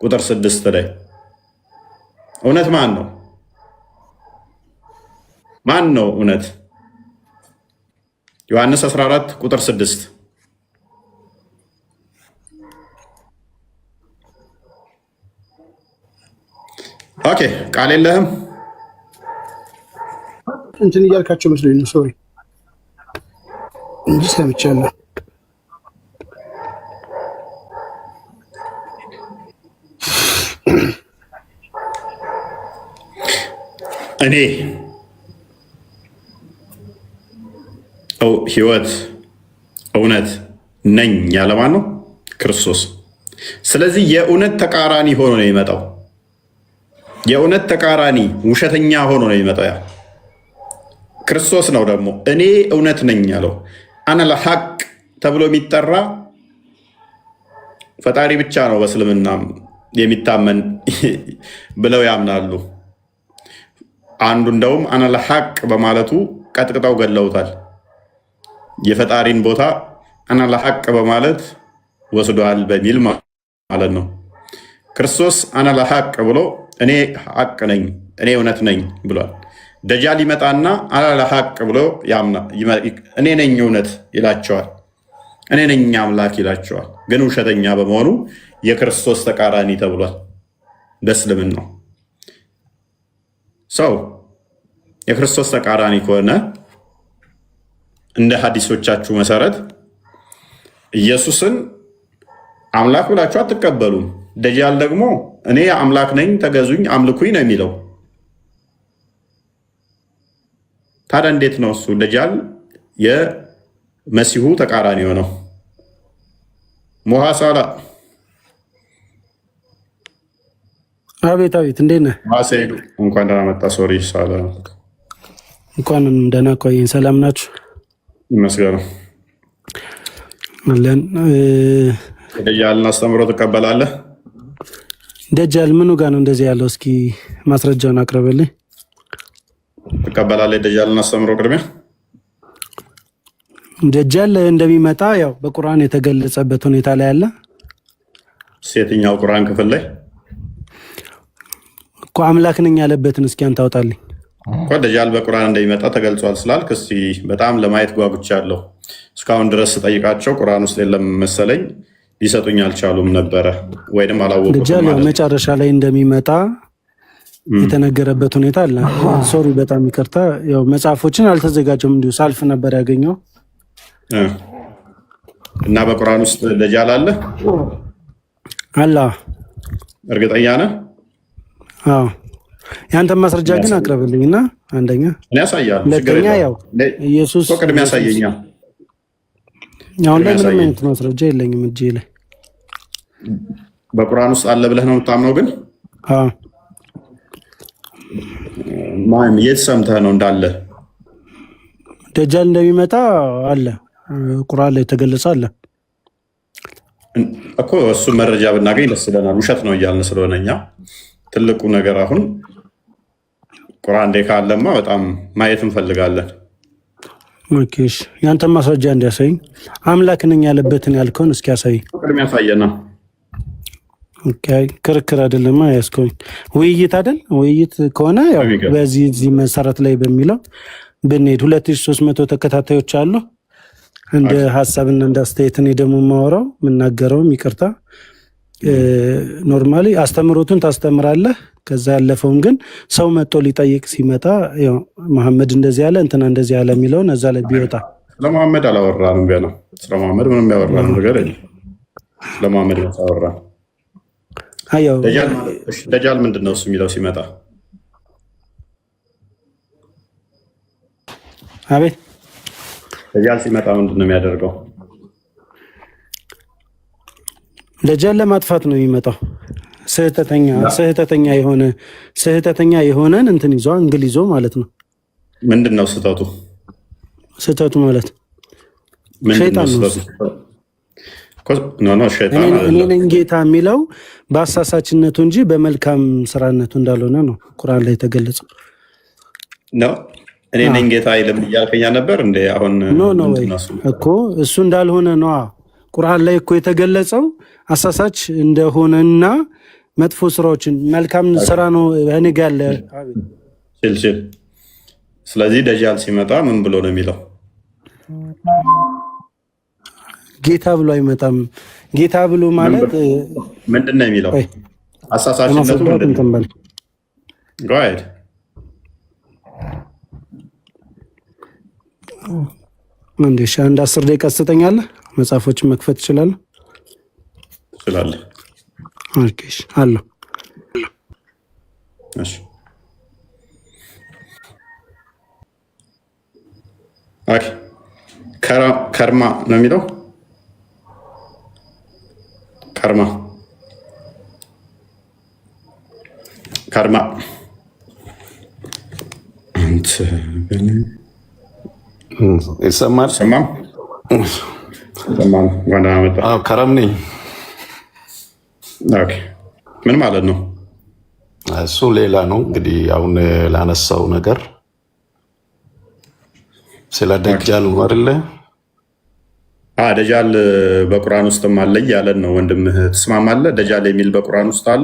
ቁጥር 6 ላይ እውነት ማን ነው? ማን ነው እውነት? ዮሐንስ 14 ቁጥር 6 ኦኬ። ቃል የለህም እንትን እያልካቸው መስሎኝ ነው። ሶሪ እንጂ ሰምቻለሁ። እኔ ሕይወት እውነት ነኝ ያለ ማን ነው? ክርስቶስ። ስለዚህ የእውነት ተቃራኒ ሆኖ ነው የሚመጣው። የእውነት ተቃራኒ ውሸተኛ ሆኖ ነው የሚመጣው። ያ ክርስቶስ ነው ደግሞ እኔ እውነት ነኝ ያለው። አነ ለሐቅ ተብሎ የሚጠራ ፈጣሪ ብቻ ነው በእስልምና የሚታመን ብለው ያምናሉ። አንዱ እንደውም አነ ለሐቅ በማለቱ ቀጥቅጠው ገለውታል። የፈጣሪን ቦታ አነ ለሐቅ በማለት ወስዷል በሚል ማለት ነው። ክርስቶስ አነ ለሐቅ ብሎ እኔ ሐቅ ነኝ እኔ እውነት ነኝ ብሏል። ደጃል ይመጣና አነ ለሐቅ ብሎ እኔ ነኝ እውነት ይላቸዋል። እኔ ነኝ አምላክ ይላቸዋል። ግን ውሸተኛ በመሆኑ የክርስቶስ ተቃራኒ ተብሏል በእስልምና ነው። ሰው የክርስቶስ ተቃራኒ ከሆነ እንደ ሐዲሶቻችሁ መሰረት ኢየሱስን አምላክ ብላችሁ አትቀበሉም። ደጃል ደግሞ እኔ አምላክ ነኝ ተገዙኝ አምልኩኝ ነው የሚለው። ታዲያ እንዴት ነው እሱ ደጃል የመሲሁ ተቃራኒ ሆነው? ሞሐሳላ አቤት አቤት፣ እንዴት ነህ? ማሰይዱ እንኳን ደህና መጣ። ሶሪ ሳላ እንኳን ደህና ቆየኝ። ሰላም ናችሁ? ይመስገነው አለን። ደጃልን አስተምሮ ትቀበላለህ? ደጃል ምኑ ጋር ነው እንደዚህ ያለው? እስኪ ማስረጃውን አቅርብልኝ። ትቀበላለህ? ደጃልን አስተምሮ ቅድሚያ ደጃል እንደሚመጣ ያው በቁርአን የተገለጸበት ሁኔታ ላይ አለ። የትኛው ቁርአን ክፍል ላይ እኮ አምላክ ነኝ ያለበትን እስኪ አንተ አውጣልኝ። እኮ ደጃል በቁርአን እንደሚመጣ ተገልጿል ስላልክ እስኪ በጣም ለማየት ጓጉቻለሁ። እስካሁን ድረስ ጠይቃቸው ቁርአን ውስጥ የለም መሰለኝ፣ ሊሰጡኝ አልቻሉም ነበረ ወይም አላወቁም። ደጃል ያው መጨረሻ ላይ እንደሚመጣ የተነገረበት ሁኔታ አለ። ሶሪ በጣም ይቅርታ፣ ያው መጽሐፎችን አልተዘጋጀም እንዲሁ ሳልፍ ነበር ያገኘው እና በቁርአን ውስጥ ደጃል አለ አላ። እርግጠኛ ነህ? አዎ ያንተ ማስረጃ ግን አቅርብልኝ እና አንደኛ እኔ ያሳያለሁ። ሁለተኛ ያው ኢየሱስ ቅድሚያ ያሳየኛል። አሁን ላይ ምንም አይነት ማስረጃ የለኝም እጄ ላይ። በቁርአን ውስጥ አለ ብለህ ነው የምታምነው? ግን አዎ የት ሰምተህ ነው እንዳለ? ደጃል እንደሚመጣ አለ ቁርአን ላይ የተገለጸ አለ። እኮ እሱን መረጃ ብናገኝ ደስ ይለናል። ውሸት ነው እያልን ስለሆነ እኛ ትልቁ ነገር አሁን ቁርአን ላይ ካለማ በጣም ማየት እንፈልጋለን። ኦኬ እሺ፣ ያንተ ማስረጃ እንዲያሳይ አምላክ ነኝ ያለበትን ያልከውን እስኪ ያሳይ። ቅድሚያ ያሳየና። ኦኬ ክርክር አይደለም ያስከውኝ ውይይት አይደል? ውይይት ከሆነ ያው በዚህ መሰረት ላይ በሚለው ብንሄድ 2300 ተከታታዮች አሉ። እንደ ሐሳብና እንደ አስተያየት እኔ ደግሞ የማወራው የምናገረውም ይቅርታ ኖርማሊ አስተምሮቱን ታስተምራለህ። ከዛ ያለፈውን ግን ሰው መጥቶ ሊጠይቅ ሲመጣ ያው መሐመድ እንደዚህ ያለ እንትና እንደዚህ ያለ የሚለውን እዛ ላይ ቢወጣ ስለ መሐመድ አላወራንም ገና። ስለ መሐመድ ምንም ያወራነው ነገር የለም። ስለ መሐመድ ያወራ አየው። ደጃል ምንድን ነው እሱ የሚለው ሲመጣ? አቤት ደጃል ሲመጣ ምንድን ነው የሚያደርገው? ደጃል ለማጥፋት ነው የሚመጣው። ስህተተኛ የሆነን እንትን ይዞ እንግል ይዞ ማለት ነው። ምንድን ነው ስህተቱ? ስህተቱ ማለት ሸይጣን ነው። እኔ ነኝ ጌታ የሚለው በአሳሳችነቱ እንጂ በመልካም ስራነቱ እንዳልሆነ ነው ቁርአን ላይ የተገለጸው ነው። እኔ ነኝ ጌታ አይልም እያልከኛ ነበር እንዴ? አሁን ኖ እኮ እሱ እንዳልሆነ ነው ቁርአን ላይ እኮ የተገለጸው አሳሳች እንደሆነና መጥፎ ስራዎችን መልካም ስራ ነው እኔ ጋር ያለ ሲል። ስለዚህ ደጃል ሲመጣ ምን ብሎ ነው የሚለው? ጌታ ብሎ አይመጣም። ጌታ ብሎ ማለት ምንድን ነው የሚለው? አሳሳችነቱ ምንድን ነው? ጋይድ አንድ 10 ደቂቃ ትሰጠኛለህ? መጽሐፎችን መክፈት ትችላለህ? ትችላለህ። ኦኬ አለሁ። እሺ ኦኬ። ከርማ ነው የሚለው። ከርማ ይሰማል? ከረም ነኝ። ምን ማለት ነው እሱ? ሌላ ነው እንግዲህ። አሁን ላነሳው ነገር ስለ ደጃል ነው አይደለ? ደጃል በቁርአን ውስጥም አለ እያለን ነው ወንድምህ። ትስማማለህ? ደጃል የሚል በቁርአን ውስጥ አለ?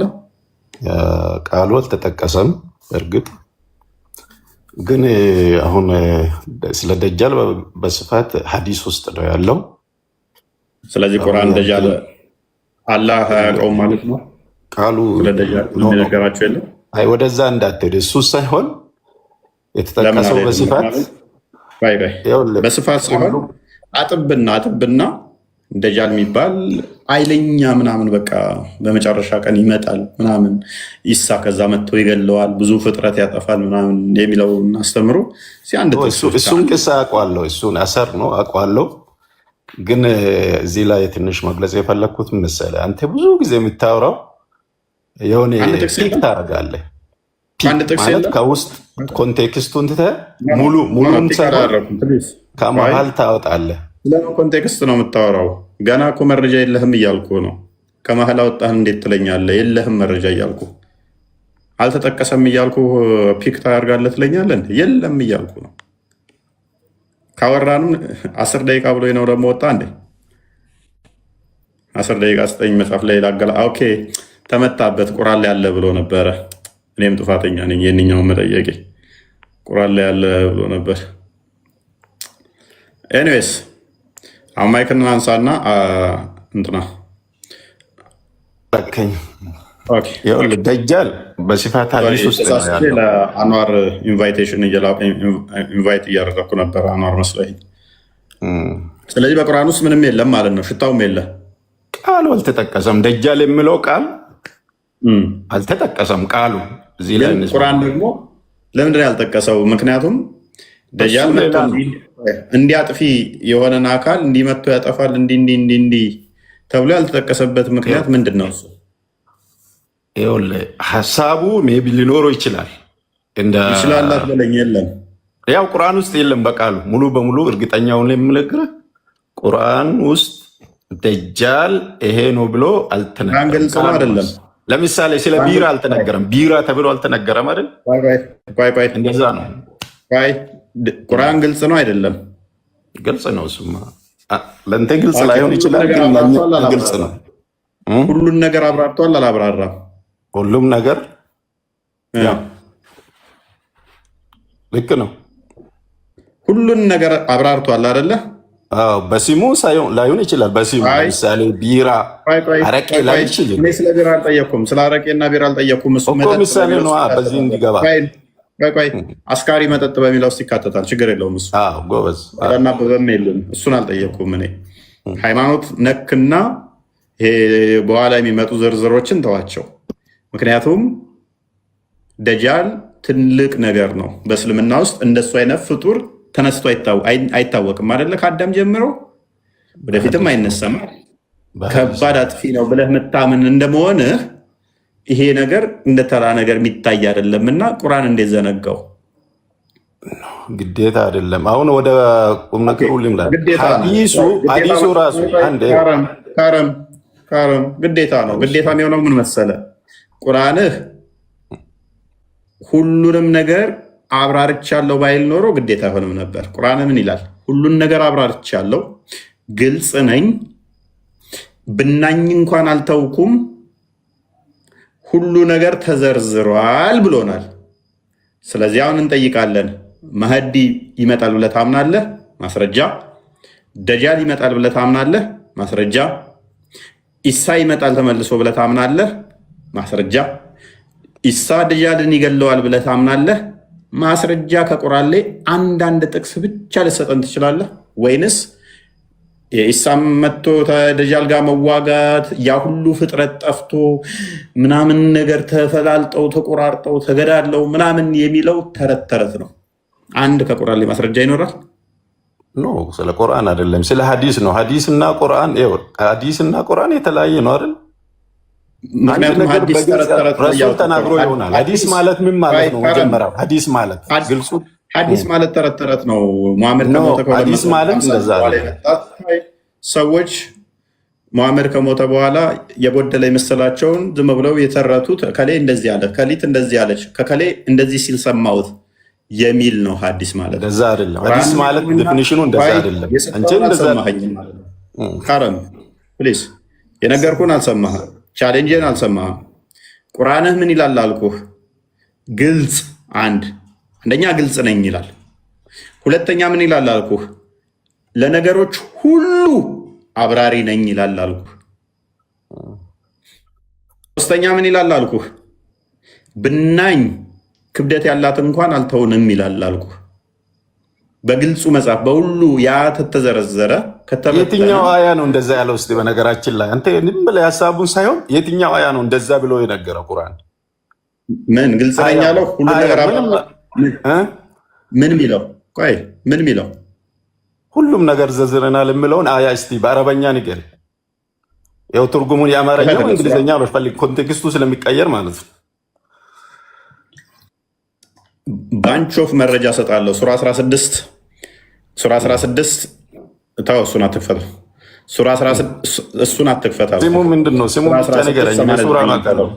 ቃሉ አልተጠቀሰም እርግጥ ግን አሁን ስለ ደጃል በስፋት ሐዲስ ውስጥ ነው ያለው። ስለዚህ ቁርአን ደጃል አላህ አያውቀውም ማለት ነው። ቃሉ ነገራቸው የለም። አይ ወደዛ እንዳትሄድ። እሱ ሳይሆን የተጠቀሰው በስፋት ሳይሆን አጥብና ደጃል የሚባል ኃይለኛ ምናምን በቃ በመጨረሻ ቀን ይመጣል ምናምን ኢሳ ከዛ መጥቶ ይገለዋል፣ ብዙ ፍጥረት ያጠፋል ምናምን የሚለው እናስተምሩ። እሱን ቅሳ አውቀዋለሁ። እሱን አሰር ነው አውቀዋለሁ። ግን እዚህ ላይ ትንሽ መግለጽ የፈለግኩት መሰለህ፣ አንተ ብዙ ጊዜ የምታወራው የሆነ ፒክ ታደርጋለህ። ማለት ከውስጥ ኮንቴክስቱን ትተህ ሙሉን ከመሀል ታወጣለህ። ለምን ኮንቴክስት ነው የምታወራው? ገና እኮ መረጃ የለህም እያልኩ ነው። ከመሀል አወጣህ እንዴት ትለኛለህ? የለህም መረጃ እያልኩ አልተጠቀሰም እያልኩ ፒክ ታደርጋለህ ትለኛለህ። የለም እያልኩ ነው። ካወራንም 10 ደቂቃ ብሎ ነው ደግሞ ወጣ እንዴ? 10 ደቂቃ ስጠኝ መጽሐፍ ላይ ላገላ። ኦኬ ተመታበት ቁርአን ላይ ያለ ብሎ ነበረ። እኔም ጥፋተኛ ነኝ። የእኛውን መጠየቄ ቁርአን ላይ ያለ ብሎ ነበር። ኤኒዌይስ አሁን ማይክን አንሳና እንትና ደጃል በስፋት ሐዲስ ውስጥ ለአንዋር ኢንቫይት እያደረኩ ነበር። አንዋር መስለኝ። ስለዚህ በቁርአን ውስጥ ምንም የለም ማለት ነው። ሽታውም የለም። ቃሉ አልተጠቀሰም። ደጃል የሚለው ቃል አልተጠቀሰም። ቃሉ እዚህ ላይ ቁርአን ደግሞ ለምንድን ነው ያልጠቀሰው? ምክንያቱም ደጃል እንዲያጥፊ የሆነን አካል እንዲመቶ ያጠፋል እንዲህ ተብሎ ያልተጠቀሰበት ምክንያት ምንድን ነው? እሱ ሀሳቡ ሜይ ቢ ሊኖረው ይችላል። ይችላላት በለኝ። የለም ያው ቁርአን ውስጥ የለም። በቃሉ ሙሉ በሙሉ እርግጠኛውን የምነግርህ ቁርአን ውስጥ ደጃል ይሄ ነው ብሎ አልተነገረም። ግልጽ ነው አይደለም? ለምሳሌ ስለ ቢራ አልተነገረም። ቢራ ተብሎ አልተነገረም አይደል? እንደዛ ነው። ቁርአን ግልጽ ነው አይደለም? ግልጽ ነው። እሱማ ለእንተ ግልጽ ላይሆን ይችላል፣ ግን ግልጽ ነው። ሁሉን ነገር አብራርቷል አላብራራም? ሁሉም ነገር ልክ ነው። ሁሉን ነገር አብራርቷል አይደለ? በስሙ ላይሆን ይችላል። በስሙ ለምሳሌ ቢራ፣ አረቄ ላይ ይችላል። እኔ ስለ ቢራ አልጠየኩም፣ ስለ አረቄና ቢራ አልጠየኩም። እሱ ምሳሌ ነው። በዚህ እንዲገባ አስካሪ መጠጥ በሚለው ውስጥ ይካተታል። ችግር የለውም። እሱ ጎበዝ እና በበም የለም። እሱን አልጠየኩም። እኔ ሃይማኖት ነክና ይሄ በኋላ የሚመጡ ዝርዝሮችን ተዋቸው። ምክንያቱም ደጃል ትልቅ ነገር ነው። በእስልምና ውስጥ እንደሱ አይነት ፍጡር ተነስቶ አይታወቅም አይደለ? ከአዳም ጀምሮ ወደፊትም አይነሳም። ከባድ አጥፊ ነው ብለህ የምታምን እንደመሆንህ ይሄ ነገር እንደ ተራ ነገር የሚታይ አይደለም እና ቁርአን እንዴት ዘነጋው? ግዴታ አይደለም። አሁን ወደ ቁም ነገሩ ልምላ። ሐዲሱ ራሱ ካረም ግዴታ ነው። ግዴታ የሚሆነው ምን መሰለ? ቁርአንህ ሁሉንም ነገር አብራርቻለሁ ባይል ኖሮ ግዴታ አይሆንም ነበር። ቁርአን ምን ይላል? ሁሉን ነገር አብራርቻለሁ፣ ግልጽ ነኝ፣ ብናኝ እንኳን አልተውኩም፣ ሁሉ ነገር ተዘርዝሯል ብሎናል። ስለዚህ አሁን እንጠይቃለን፣ መህዲ ይመጣል ብለህ ታምናለህ? ማስረጃ። ደጃል ይመጣል ብለህ ታምናለህ? ማስረጃ። ኢሳ ይመጣል ተመልሶ ብለህ ታምናለህ? ማስረጃ። ኢሳ ደጃልን ይገለዋል ብለህ ታምናለህ? ማስረጃ። ከቁርአን ላይ አንዳንድ ጥቅስ ብቻ ልሰጠን ትችላለህ? ወይንስ የኢሳም መጥቶ ደጃል ጋር መዋጋት ያ ሁሉ ፍጥረት ጠፍቶ ምናምን ነገር ተፈላልጠው ተቆራርጠው ተገዳለው ምናምን የሚለው ተረት ተረት ነው? አንድ ከቁርአን ላይ ማስረጃ ይኖራል? ኖ፣ ስለ ቁርአን አይደለም፣ ስለ ሀዲስ ነው። ሀዲስና ቁርአን የተለያየ ነው አይደል? ምክንያቱም ረሱል ተናግሮ ይሆናል። ሀዲስ ማለት ምን ማለት ነው? መጀመሪያው ሀዲስ ማለት ግልጹ ሐዲስ ማለት ተረት ተረት ነው። ሙሐመድ ከሞተ ሐዲስ ማለት እንደዛ ሰዎች ሙሐመድ ከሞተ በኋላ የጎደለ የመሰላቸውን ዝም ብለው የተረቱት ከሌ እንደዚህ አለ፣ ከሊት እንደዚህ አለች፣ ከከሌ እንደዚህ ሲል ሰማሁት የሚል ነው ሐዲስ ማለት። እንደዛ አይደለም። ሐዲስ ማለት ዴፊኒሽኑ እንደዛ አይደለም። አንቺ እንደዛ ካረም ፕሊዝ የነገርኩህን አልሰማህም፣ ቻሌንጅን አልሰማህም። ቁርአንህ ምን ይላል አልኩህ? ግልጽ አንደኛ ግልጽ ነኝ ይላል። ሁለተኛ ምን ይላል አልኩህ? ለነገሮች ሁሉ አብራሪ ነኝ ይላል አልኩህ። ሶስተኛ ምን ይላል አልኩህ? ብናኝ ክብደት ያላት እንኳን አልተውንም ይላል አልኩህ። በግልጹ መጽሐፍ በሁሉ ያ ተተዘረዘረ። የትኛው አያ ነው እንደዛ ያለው? እስኪ በነገራችን ላይ አንተ ዝም ብለህ ሀሳቡን ሳይሆን የትኛው አያ ነው እንደዛ ብሎ የነገረው? ቁርአን ምን ግልጽ ነኝ ያለው? ሁሉ ነገር ምን ሚለው? ቆይ ምን ሚለው? ሁሉም ነገር ዘዝረናል የምለውን አያ እስቲ በአረበኛ ንገር። ያው ትርጉሙን የአማርኛው እንግሊዝኛ በፈልግ ኮንቴክስቱ ስለሚቀየር ማለት ነው። ባንች ኦፍ መረጃ ሰጣለሁ። ሱራ 16 ታው እሱን አትክፈተው። ሱራ 16 እሱን አትክፈተው። ስሙ ምንድነው? ስሙ ብቻ ንገረኝ። ሱራ ማቀለው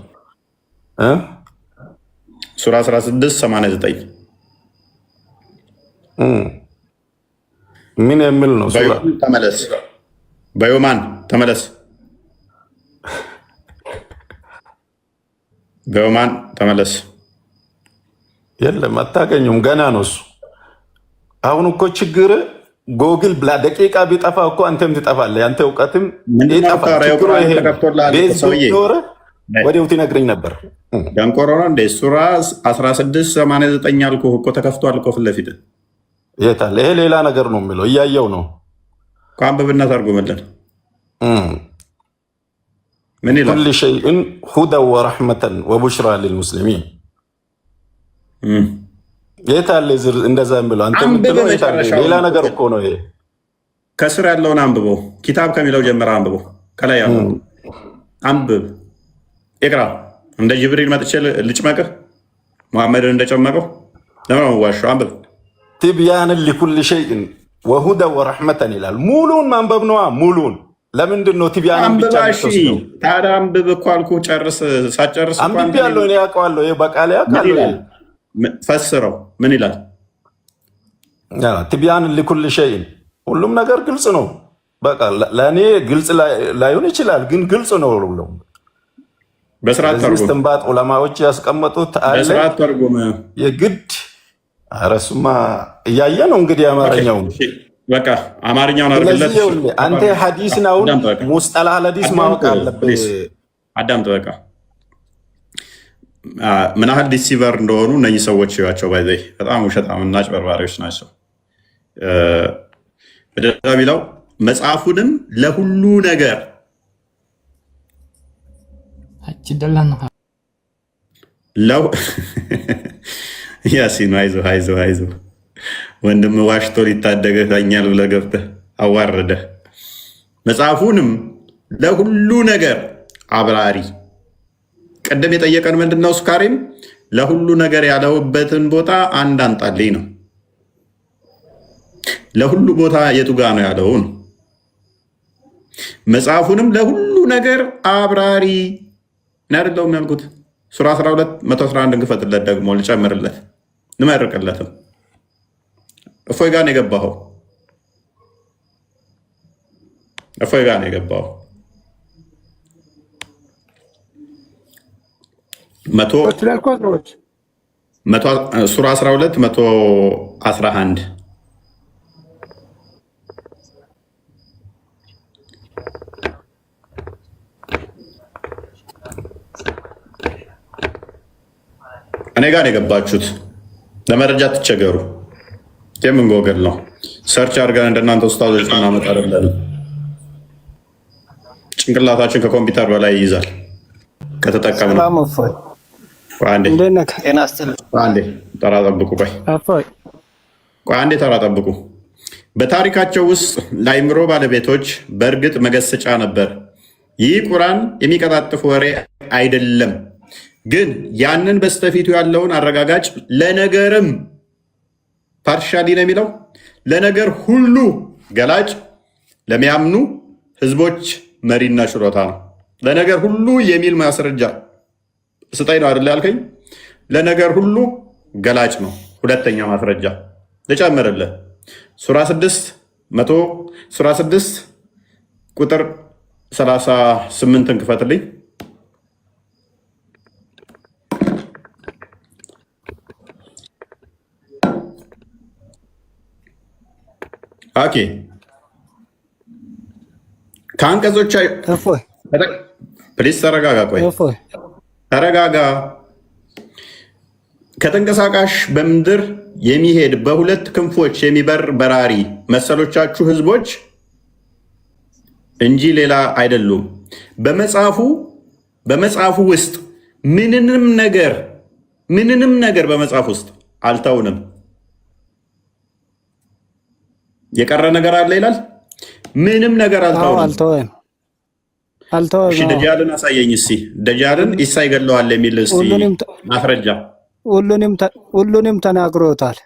ሱራ 16:89 ምን የሚል ነው? ሱራ ተመለስ፣ በዮማን ተመለስ፣ በዮማን ተመለስ። የለም አታገኙም፣ ገና ነው እሱ። አሁን እኮ ችግር ጎግል ብላ ደቂቃ ቢጠፋ እኮ አንተም ትጠፋለህ። አንተ እውቀትም ይጠፋል። ወዲያው ትነግረኝ ነበር። ደንቆሮ ነው እንደ ሱራ 16:89 አልኩህ እኮ ተከፍቷል እኮ ፊት ለፊት። የት አለ? ይሄ ሌላ ነገር ነው የሚለው እያየው ነው። አንብብና ተርጉምልን። ምን ይላል? ኩል ሸይእን ሁደን ወረሕመተን ወቡሽራ ሊልሙስሊሚን። የት አለ እንደዛ የሚለው? አንተ የምትለው የት አለ? ሌላ ነገር እኮ ነው ይሄ። ከስር ያለውን አንብበው። ኪታብ ከሚለው ጀምረህ አንብበው። ከላይ ያለው አንብብ። ኢቅራ። እንደ ጅብሪል መጥቼ ልጭመቅህ መሐመድን እንደጨመቀው ለምን ዋሻው? አንብብ። ቲብያንን ሊኩል ሸይእን ወሁደን ወረሕመተን ይላል። ሙሉን ማንበብ ነዋ። ሙሉን ለምንድን ነው ቲቢያንን ብቻ የምትወስደው? ታዲያ አንብብ እኮ አልኩህ። ጨርስ። ሳጨርስ አንብቤ ያለው እኔ ያውቀዋለሁ። ይሄ በቃል ያውቃለሁ። ፈስረው ምን ይላል? ቲቢያን ሊኩል ሸይን ሁሉም ነገር ግልጽ ነው። በቃ ለእኔ ግልጽ ላይሆን ይችላል፣ ግን ግልጽ ነው። በስርዓት ተርጉም። እስትንባጥ ዑለማዎች ያስቀመጡት አለ። በስርዓት ተርጉም የግድ እሱማ እያየ ነው እንግዲህ አማርኛው። በቃ አማርኛውን አድርግለት። አንተ ሐዲስን አሁን ሙስጠላህ ሐዲስ ማወቅ አለብህ። አዳምጥ። በቃ ምን ያህል ዲሲቨር እንደሆኑ እነዚህ ሰዎች ያቸው ባይዘይ በጣም ውሸታምና አጭበርባሪዎች ናቸው። በደረጃ ቢለው መጽሐፉንም ለሁሉ ነገር ያሲን አይዞህ ወንድም ዋሽቶ ሊታደገህ ታኛል ብለህ ገብተህ አዋረደህ። መጽሐፉንም ለሁሉ ነገር አብራሪ። ቀደም የጠየቀን ምንድነው? ሱካሪም ለሁሉ ነገር ያለውበትን ቦታ አንድ አንጣልኝ ነው። ለሁሉ ቦታ የቱ ጋ ነው ያለው ነው። መጽሐፉንም ለሁሉ ነገር አብራሪ እናደርገውም ያልኩት ሱራ 12 111 እንክፈትለት፣ ደግሞ ልጨምርለት ንመርቅለትም። እፎይ ጋር ነው የገባኸው። እፎይ ጋር ነው የገባኸው። ሱራ 12 111 እኔ ጋር የገባችሁት። ለመረጃ ትቸገሩ። የምን ጎገል ነው? ሰርች አድርገን እንደናንተ ኡስታዞች እናመጣ አይደለም። ጭንቅላታችን ከኮምፒውተር በላይ ይይዛል ከተጠቀምነው። አንዴ ተራ ጠብቁ። አንዴ ተራ ጠብቁ። በታሪካቸው ውስጥ ለአእምሮ ባለቤቶች በእርግጥ መገሰጫ ነበር። ይህ ቁርአን የሚቀጣጥፍ ወሬ አይደለም፣ ግን ያንን በስተፊቱ ያለውን አረጋጋጭ ለነገርም ፓርሻሊ ነው የሚለው ለነገር ሁሉ ገላጭ ለሚያምኑ ህዝቦች መሪና ችሮታ ነው። ለነገር ሁሉ የሚል ማስረጃ ስጠኝ ነው አይደል ያልከኝ? ለነገር ሁሉ ገላጭ ነው። ሁለተኛ ማስረጃ ልጨምርልህ። ሱራ 6 ቁጥር 38 እንክፈትልኝ። ኦኬ ከአንቀጾች ፕሊስ ተረጋጋ። ቆይ ተረጋጋ። ከተንቀሳቃሽ በምድር የሚሄድ በሁለት ክንፎች የሚበር በራሪ መሰሎቻችሁ ህዝቦች እንጂ ሌላ አይደሉም። በመጽሐፉ ውስጥ ምንንም ነገር በመጽሐፍ ውስጥ አልተውንም። የቀረ ነገር አለ ይላል። ምንም ነገር አልተውንም። እሺ ደጃልን አሳየኝ እስኪ። ደጃልን ኢሳ ይገለዋል የሚል እስኪ ማስረጃ። ሁሉንም ተናግሮታል።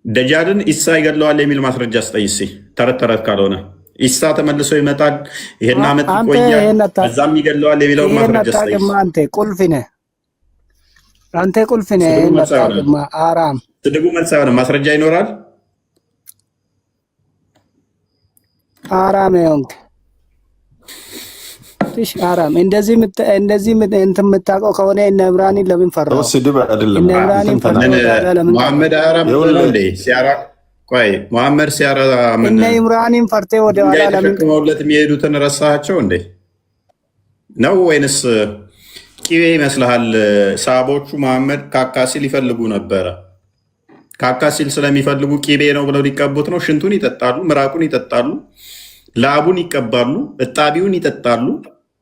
ደጃልን ኢሳ ይገለዋል የሚል ማስረጃ ስጠኝ እስኪ። ተረት ካልሆነ ኢሳ ተመልሶ ይመጣል፣ ይሄን ዓመት ይቆያል፣ እዛም ይገለዋል የሚለው ማስረጃ ስጠኝ። አንተ ቁልፍ ነህ። አራም ስድቡ መልስ አይሆንም። ማስረጃ ይኖራል። አራም ይሁን አራም እንደዚህ እንትን የምታውቀው ከሆነ እነ ዕምራንን ለምን ፈራው? ስድብ አይደለም። መሐመድ አራም እንዴ ሲያራ ቆይ መሐመድ ሲያራ ምን እነ ዕምራንን ፈርቴ ወደ ኋላ ለምን ተከመውለት የሚሄዱትን ረሳቸው እንዴ ነው? ወይንስ ቂቤ ይመስልሃል? ሰሃቦቹ መሐመድ ካካ ሲል ይፈልጉ ነበረ። ካካ ሲል ስለሚፈልጉ ቂቤ ነው ብለው ሊቀቡት ነው። ሽንቱን ይጠጣሉ፣ ምራቁን ይጠጣሉ፣ ላቡን ይቀባሉ፣ እጣቢውን ይጠጣሉ።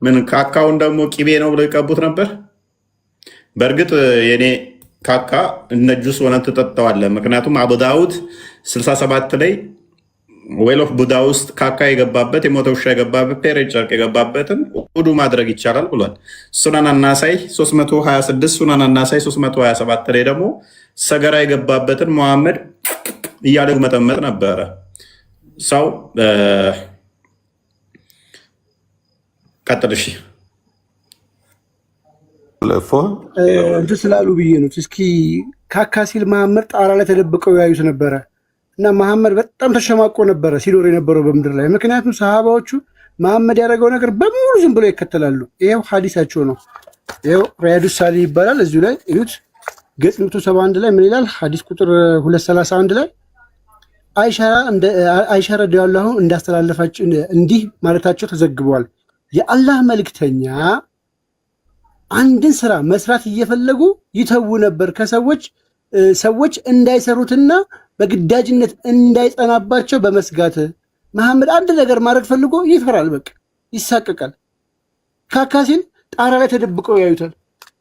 ምን ካካውን ደግሞ ቂቤ ነው ብለው ይቀቡት ነበር። በእርግጥ የኔ ካካ እነጁስ ሆነ ትጠጣዋለህ። ምክንያቱም አቡ ዳውድ 67 ላይ ዌል ኦፍ ቡዳ ውስጥ ካካ የገባበት የሞተ ውሻ የገባበት ፔሬድ ጨርቅ የገባበትን ውዱ ማድረግ ይቻላል ብሏል። ሱናን አናሳይ 326 ሱናን አናሳይ 327 ላይ ደግሞ ሰገራ የገባበትን መሐመድ እያለ መጠመጥ ነበረ። ሰው ቀጥል። እሺ እንትን ስላሉ ብዬ ነው። እስኪ ካካ ሲል መሐመድ ጣራ ላይ ተደብቀው ያዩት ነበረ እና መሐመድ በጣም ተሸማቆ ነበረ ሲኖር የነበረው በምድር ላይ። ምክንያቱም ሰሃባዎቹ መሐመድ ያደረገው ነገር በሙሉ ዝም ብለው ይከተላሉ። ይኸው ሀዲሳቸው ነው። ይኸው ሪያዱ ሳሊ ይባላል። እዚሁ ላይ እዩት፣ ገጽ 171 ላይ ምን ይላል? ሀዲስ ቁጥር 231 ላይ አይሻ ረዲየላሁ ዐንሃ እንዳስተላለፋቸው እንዲህ ማለታቸው ተዘግቧል። የአላህ መልእክተኛ አንድን ስራ መስራት እየፈለጉ ይተዉ ነበር ሰዎች እንዳይሰሩትና በግዳጅነት እንዳይጸናባቸው በመስጋት። መሐመድ አንድ ነገር ማድረግ ፈልጎ ይፈራል፣ በቃ ይሳቀቃል። ካካ ሲል ጣራ ላይ ተደብቀው ያዩታል።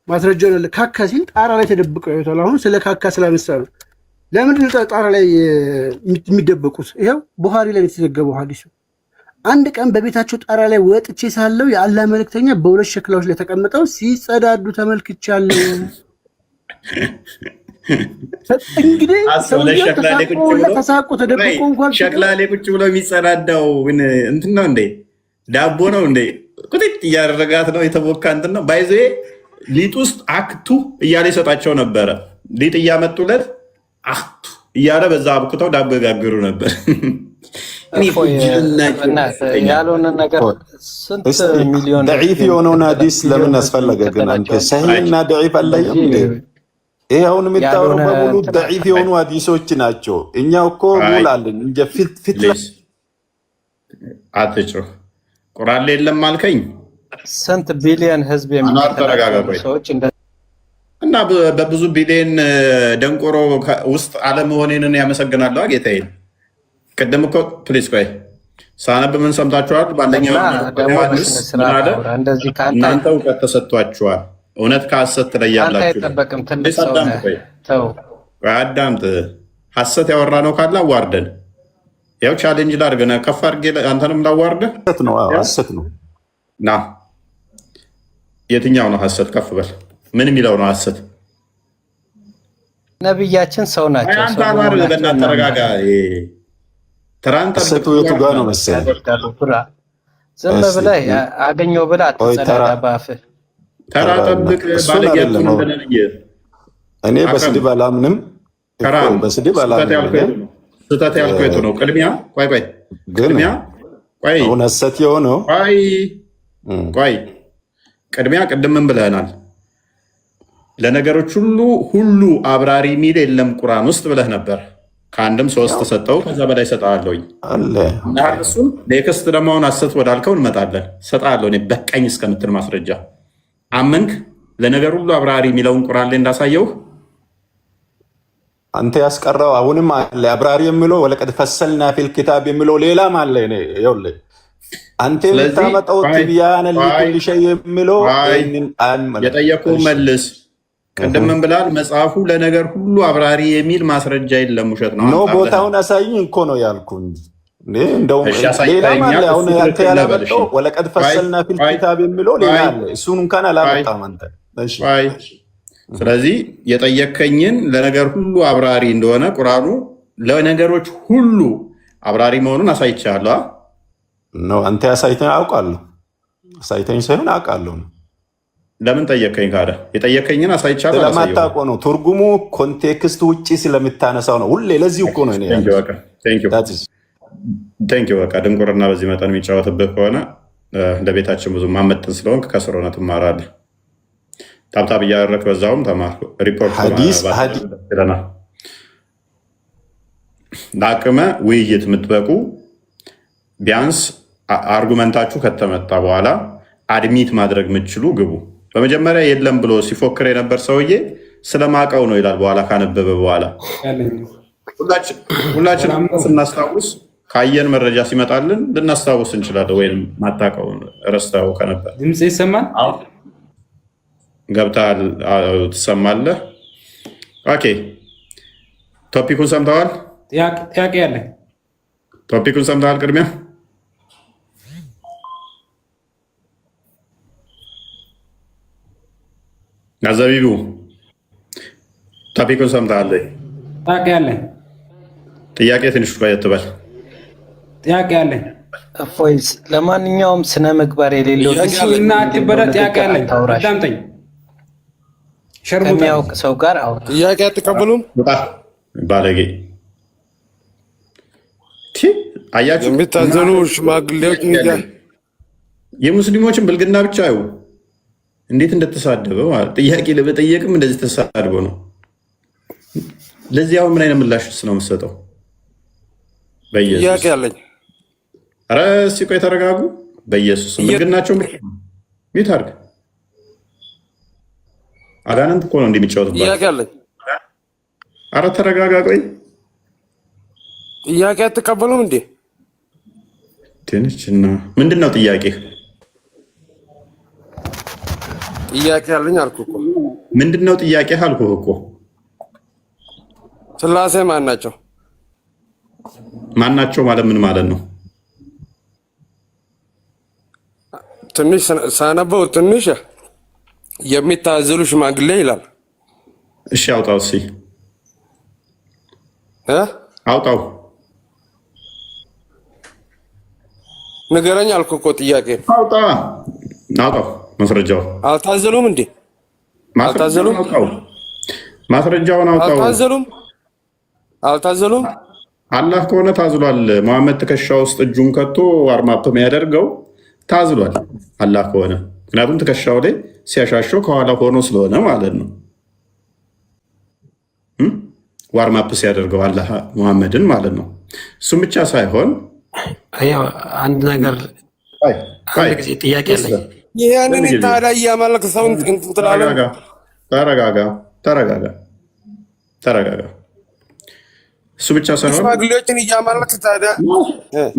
ማስረጃው አለ። ካካ ሲል ጣራ ላይ ተደብቀው ያዩታል። አሁን ስለ ካካ ስላነሳ ነው። ለምንድን ነው ጣራ ላይ የሚደበቁት? ይኸው ቡኻሪ ላይ የተዘገበው ሐዲሱ። አንድ ቀን በቤታቸው ጣራ ላይ ወጥቼ ሳለው የአላህ መልእክተኛ በሁለት ሸክላዎች ላይ ተቀምጠው ሲጸዳዱ ተመልክቻለሁ። እንግዲህ ተሳቆ ተደብቆ እንኳን ሸክላ ላይ ቁጭ ብሎ የሚጸዳዳው እንትን ነው እንዴ? ዳቦ ነው እንዴ? ቁጥጥ እያደረጋት ነው። የተቦካ እንትን ነው። ባይዘ ሊጥ ውስጥ አክቱ እያለ ይሰጣቸው ነበረ። ሊጥ እያመጡለት አክቱ እያለ በዛ አብኩተው ዳቦ ይጋግሩ ነበር። ያልሆነ ነገር ስንት ሚሊዮን ደዒፍ የሆነውን ሀዲስ ለምን አስፈለገ ግን? አንተ ሰሂህና ደዒፍ አለየም እንዴ? ይሄ አሁን የሚታወሩ በሙሉ ደዒፍ የሆኑ ሀዲሶች ናቸው። እኛ እኮ ሙላልን እንጂ ፊት አትጭው። ቁርአን ላይ የለም አልከኝ። ስንት ቢሊዮን ህዝብ የሚከተላቸው ሰዎች እና በብዙ ቢሊዮን ደንቆሮ ውስጥ አለመሆኔንን ያመሰግናለሁ ጌታዬ። ቅድም እኮ ፕሊስ ቆይ ሳነብ ምን ሰምታችኋል? ባለኛው እናንተ እውቀት ተሰጥቷችኋል፣ እውነት ከሐሰት ትለያላችሁ። አዳምጥ። ሐሰት ያወራ ነው ካለ አዋርደን ያው ቻሌንጅ ላድርገህ ከፍ አድርጌ አንተንም ላዋርደህ ነው። ሐሰት ነው ና የትኛው ነው ሐሰት? ከፍ በል። ምን የሚለው ነው ሐሰት? ነብያችን ሰው ናቸው። አንተ አባር በእናትህ ተረጋጋ። ሐሰቱ የቱ ጋር ነው መሰለህ? ዝም ብለህ አገኘው ብለህ አትጸዳዳ በአፍህ። ተራ ጠብቅ። ባለጌቱ እኔ በስድብ አላምንም። በስድብ አላምንም። ስህተት ያልከው የቱ ነው? ቅድሚያ ቆይ አሁን ሐሰት የሆነው ቆይ ቅድሚያ ቅድም ምን ብለህናል? ለነገሮች ሁሉ አብራሪ ሚል የለም ቁርአን ውስጥ ብለህ ነበር። ከአንድም ሶስት ሰጠው ከዛ በላይ ሰጣለሁኝ አለ። እሱን ኔክስት ደግሞ አሁን ሐሰት ወዳልከው እንመጣለን። ሰጣለሁ እኔ በቀኝ እስከምትል ማስረጃ አመንክ። ለነገር ሁሉ አብራሪ የሚለውን ቁርአን ላይ እንዳሳየው አንተ ያስቀረው አሁንም አለ። አብራሪ የሚለው ወለቀድ ፈሰልና ፊል ኪታብ የሚለው ሌላም አለ። ይኸውልህ አንተ የምታመጣው ትብያነ ለኩል ሸይ የሚለው የጠየቁህ መልስ። ቅድም ምን ብላል? መጽሐፉ ለነገር ሁሉ አብራሪ የሚል ማስረጃ የለም። ውሸት ነው። ኖ ቦታውን አሳይኝ እኮ ነው ያልኩህ። እንደውም ሌላም አለ። አሁን አንተ ያላመጣው ወለቀድ ፈሰልና ፊል ኪታብ የሚለው ሌላ አለ። እሱን እንኳን አላመጣም አንተ። እሺ ስለዚህ የጠየከኝን ለነገር ሁሉ አብራሪ እንደሆነ ቁርአኑ ለነገሮች ሁሉ አብራሪ መሆኑን አሳይቻለሁ። ነው አንተ ያሳይተኝ አውቃለሁ። አሳይተኝ ሳይሆን አውቃለሁ። ለምን ጠየከኝ? ካደ የጠየከኝን አሳይቻለሁ። ስለማታውቀው ነው። ትርጉሙ ኮንቴክስት ውጪ ስለምታነሳው ነው። ሁሌ ለዚህ እኮ ነው። ቴንኪው በቃ ድንቁርና በዚህ መጠን የሚጫወትብህ ከሆነ ለቤታችን ብዙ ማመጥን ስለሆንክ ከስር ሆነ ትማራለህ። ታብታብ እያደረክ በዛውም ተማር። ሪፖርት ለአቅመ ውይይት የምትበቁ ቢያንስ አርጉመንታችሁ ከተመጣ በኋላ አድሚት ማድረግ የምትችሉ ግቡ። በመጀመሪያ የለም ብሎ ሲፎክር የነበር ሰውዬ ስለማቀው ነው ይላል። በኋላ ካነበበ በኋላ ሁላችንም ስናስታውስ ካየን መረጃ ሲመጣልን ልናስታውስ እንችላለን። ወይም ማታቀው ረስተው ከነበር ድምፅ ይሰማል። ገብተሃል? ትሰማለህ? ኦኬ ቶፒኩን ሰምተዋል? ጥያቄ ያለ ቶፒኩን ሰምተዋል? ቅድሚያ አዘቢቡ ቶፒኩን ሰምተዋል? ጥያቄ ያለ ጥያቄ ትንሽ ቆየት በል። ጥያቄ ያለ እፎይስ ለማንኛውም ስነ ምግባር የሌለው እሱና አትበላ ጥያቄ አለኝ። አዳምጠኝ። ከሚያውቅ ሰው ጋር አውራ። ጥያቄ አትቀበሉም? ባለጌ አያችሁ፣ የሚታዘሉ ሽማግሌዎች የሙስሊሞችን ብልግና ብቻ አዩ እንዴት እንደተሳደበ ማለት ጥያቄ ለመጠየቅም እንደዚህ ተሳድበው ነው። ለዚህ አሁን ምን አይነት ምላሽስ ነው የምትሰጠው? በኢየሱስ ጥያቄ አለኝ። ኧረ እስኪ ቆይ ተረጋጉ። በኢየሱስ ብልግናቸው ሚት አድርግ። አጋንንት እኮ ነው እንደሚጫወትባቸው። ጥያቄ አለኝ። ኧረ ተረጋጋ። ቆይ ጥያቄ አትቀበሉም እንዴ? ትንሽና ምንድን ነው ጥያቄ? ጥያቄ አለኝ አልኩህ እኮ። ምንድን ነው ጥያቄ አልኩህ እኮ። ስላሴ ማን ናቸው? ማን ናቸው ማለት ምን ማለት ነው? ትንሽ ሳነበው ትንሽ የሚታዘሉ ሽማግሌ ይላል። እሺ አውጣው፣ እስኪ አውጣው፣ ንገረኝ አልኩህ እኮ። ጥያቄ አውጣው። ማስረጃው አልታዘሉም እንዴ? አልታዘሉም? ማስረጃውን አውጣው። አልታዘሉም? አላህ ከሆነ ታዝሏል። መሐመድ ትከሻ ውስጥ እጁን ከቶ ዋርማፕ የሚያደርገው ታዝሏል። አላህ ከሆነ ምክንያቱም ትከሻው ላይ ሲያሻሸው ከኋላ ሆኖ ስለሆነ ማለት ነው። ዋርማፕ ሲያደርገው አላህ መሐመድን ማለት ነው። እሱም ብቻ ሳይሆን አንድ ነገር ጊዜ ጥያቄ አለኝ። ይህንን ታዲያ እያመለክ ሰውን ትላለህ። ተረጋጋ። እሱ ብቻ ሳይሆን ሽማግሌዎችን እያመለክ ታዲያ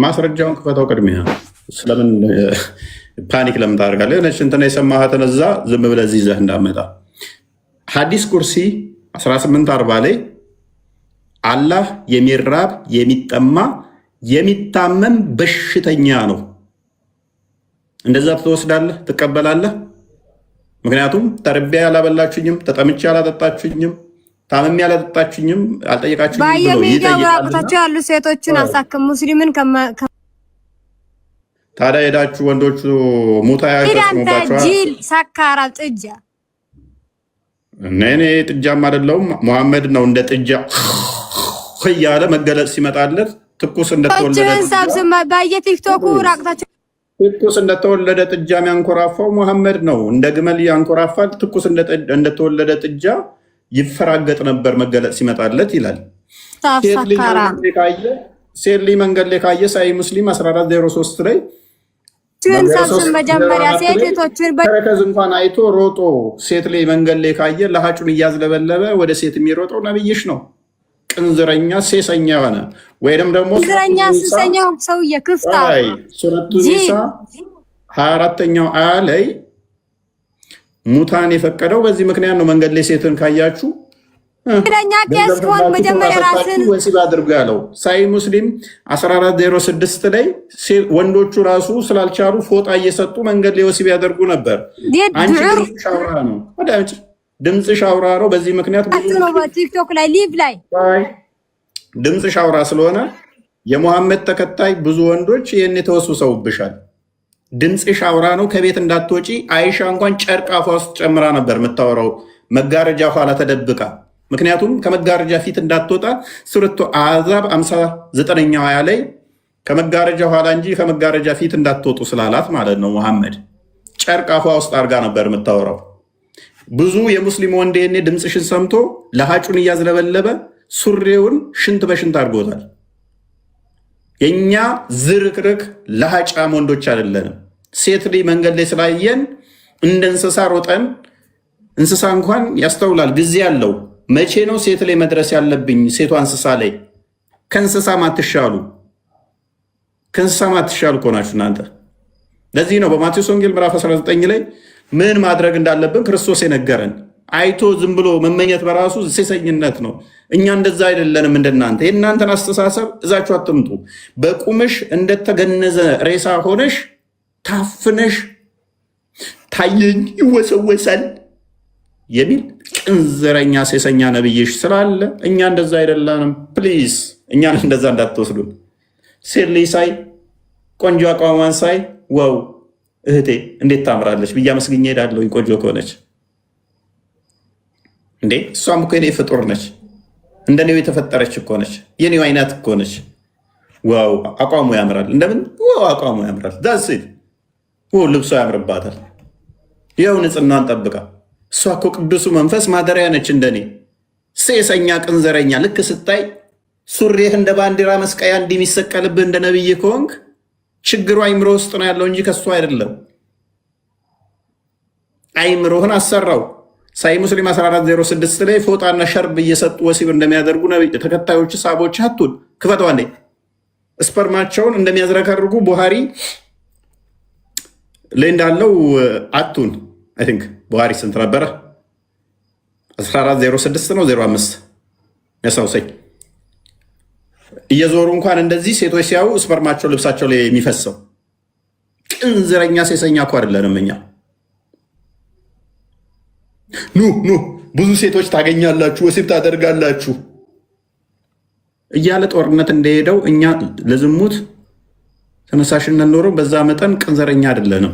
ማስረጃውን ክፈተው። ቅድሚያ ስለምን ፓኒክ ለምን ታደርጋለህ? ነች እንትና የሰማሃትን እዛ ዝም ብለህ እዚህ ይዘህ እንዳመጣ። ሐዲስ ኩርሲ 1840 ላይ አላህ የሚራብ የሚጠማ የሚታመም በሽተኛ ነው። እንደዛ ትወስዳለህ፣ ትቀበላለህ። ምክንያቱም ተርቤ ያላበላችሁኝም፣ ተጠምቼ ያላጠጣችሁኝም፣ ታመሜ ያላጠጣችሁኝም፣ አልጠየቃችሁኝም ብሎ በየሚዲያው ራቁታቸው ያሉ ሴቶችን አሳክም ሙስሊምን ታዲያ ሄዳችሁ ወንዶቹ ሙታ ያቀስሙባችኋል። ጂል ሳካራ ጥጃ እኔ ጥጃም አይደለሁም። ሙሐመድ ነው እንደ ጥጃ እያለ መገለጽ ሲመጣለት ትኩስ እንደተወለደ ጥጃ የሚያንኮራፋው ሙሐመድ ነው። እንደ ግመል ያንኮራፋል። ትኩስ እንደተወለደ ጥጃ ይፈራገጥ ነበር መገለጽ ሲመጣለት ይላል። ሴት ልጅ መንገድ ላይ ካየ ሳይ ሙስሊም 1403 ላይ ተረከዝ እንኳን አይቶ ሮጦ ሴት ላይ መንገድ ላይ ካየ ለሀጩን እያዝለበለበ ወደ ሴት የሚሮጠው ነብይሽ ነው። ቅንዝረኛ ሴሰኛ የሆነ ወይም ደግሞ ሱረቱ ኒሳ 24ኛው አያ ላይ ሙታን የፈቀደው በዚህ ምክንያት ነው። መንገድ ላይ ሴትን ካያችሁ ወሲብ አድርጎ ያለው ሳይ ሙስሊም 1406 ላይ ወንዶቹ ራሱ ስላልቻሉ ፎጣ እየሰጡ መንገድ ላይ ወሲብ ያደርጉ ነበር። አንቺ ድምፅሽ አውራ ነው። በዚህ ምክንያት ቲክቶክ ላይ ሊቭ ላይ ድምፅሽ አውራ ስለሆነ የሙሐመድ ተከታይ ብዙ ወንዶች ይህን የተወሱሰውብሻል። ድምፅሽ አውራ ነው። ከቤት እንዳትወጪ አይሻ እንኳን ጨርቅ አፏ ውስጥ ጨምራ ነበር የምታወራው መጋረጃ ኋላ ተደብቃ። ምክንያቱም ከመጋረጃ ፊት እንዳትወጣ ሱረቱ አሕዛብ 59ኛው አያ ላይ ከመጋረጃ ኋላ እንጂ ከመጋረጃ ፊት እንዳትወጡ ስላላት ማለት ነው። ሙሐመድ ጨርቅ አፏ ውስጥ አድርጋ ነበር የምታወራው። ብዙ የሙስሊም ወንድ ይሄኔ ድምፅሽን ሰምቶ ለሀጩን እያዝለበለበ ሱሬውን ሽንት በሽንት አድርጎታል። የእኛ ዝርክርክ ለሀጫም ወንዶች አይደለንም። ሴት ልጅ መንገድ ላይ ስላየን እንደ እንስሳ ሮጠን፣ እንስሳ እንኳን ያስተውላል፣ ጊዜ አለው። መቼ ነው ሴት ላይ መድረስ ያለብኝ? ሴቷ እንስሳ ላይ ከእንስሳ ማትሻሉ እኮ ናችሁ እናንተ። ለዚህ ነው በማቴዎስ ወንጌል ምዕራፍ 19 ላይ ምን ማድረግ እንዳለብን ክርስቶስ የነገረን። አይቶ ዝም ብሎ መመኘት በራሱ ሴሰኝነት ነው። እኛ እንደዛ አይደለንም እንደናንተ። የእናንተን አስተሳሰብ እዛችሁ አትምጡ። በቁምሽ እንደተገነዘ ሬሳ ሆነሽ ታፍነሽ ታየኝ ይወሰወሳል የሚል ቅንዝረኛ ሴሰኛ ነብይሽ ስላለ እኛ እንደዛ አይደለንም። ፕሊዝ እኛን እንደዛ እንዳትወስዱን። ሴት ልጅ ሳይ ቆንጆ አቋሟን ሳይ ዋው እህቴ እንዴት ታምራለች ብዬ አመስግኜ እሄዳለሁ። ቆንጆ ከሆነች እንዴ እሷም እኮ የኔ ፍጡር ነች፣ እንደኔው የተፈጠረች እኮ ነች፣ የኔው አይነት እኮ ነች። ዋው አቋሙ ያምራል። እንደምን ዋው አቋሙ ያምራል። ዳስ ልብሷ ያምርባታል። ይኸው ንጽህናዋን ጠብቃ። እሷ እኮ ቅዱሱ መንፈስ ማደሪያ ነች። እንደኔ ሴሰኛ ቅንዘረኛ ልክ ስታይ ሱሪህ እንደ ባንዲራ መስቀያ እንዲህ የሚሰቀልብህ እንደ ነብይ ከሆንክ ችግሩ አይምሮ ውስጥ ነው ያለው እንጂ ከሱ አይደለም። አይምሮህን አሰራው። ሳይ ሙስሊም 1406 ላይ ፎጣና ሸርብ እየሰጡ ወሲብ እንደሚያደርጉ ተከታዮች ሳቦች አቱን ክፈተው አንዴ ስፐርማቸውን እንደሚያዝረከርጉ ቡሃሪ ላይ እንዳለው አቱን አይ ቲንክ ቡሃሪ ስንት ነበረ? 1406 ነው 05 ያሳውሰኝ። እየዞሩ እንኳን እንደዚህ ሴቶች ሲያዩ ስፐርማቸው ልብሳቸው ላይ የሚፈሰው ቅንዝረኛ ሴሰኛ እኮ አይደለንም እኛ። ኑ ብዙ ሴቶች ታገኛላችሁ፣ ወሲብ ታደርጋላችሁ እያለ ጦርነት እንደሄደው እኛ ለዝሙት ተነሳሽነት ኖሮ በዛ መጠን ቅንዘረኛ አይደለንም።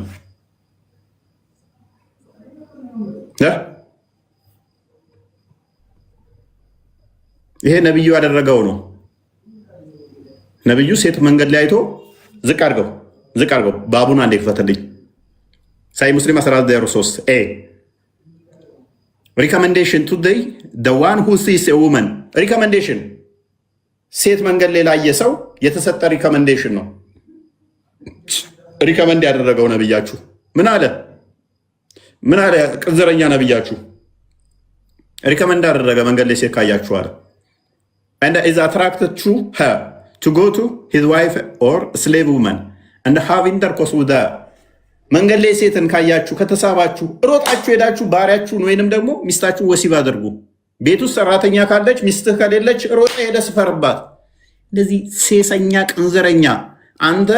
ይሄ ነብዩ ያደረገው ነው። ነብዩ ሴት መንገድ ላይ አይቶ ዝቅ አድርገው ባቡን አንዴ ክፈተልኝ። ሳይ ሙስሊም 1403 ሪኮመንዴሽን ቱዴይ the one who sees a woman ሪኮመንዴሽን ሴት መንገድ ላይ ላየ ሰው የተሰጠ ሪኮመንዴሽን ነው። ሪኮመንድ ያደረገው ነብያችሁ ምን አለ? ቅንዘረኛ ነብያችሁ ሪኮመንድ አደረገ መንገድ ላይ ሴት ካያችሁ አለ and is attracted to her to go to his wife or slave woman and have intercourse with her መንገድ ላይ ሴትን ካያችሁ ከተሳባችሁ ሮጣችሁ ሄዳችሁ ባሪያችሁን ወይንም ደግሞ ሚስታችሁ ወሲብ አድርጉ። ቤት ውስጥ ሰራተኛ ካለች ሚስትህ ከሌለች ሮጠ ሄደ ስፈርባት። እንደዚህ ሴሰኛ ቅንዘረኛ አንተ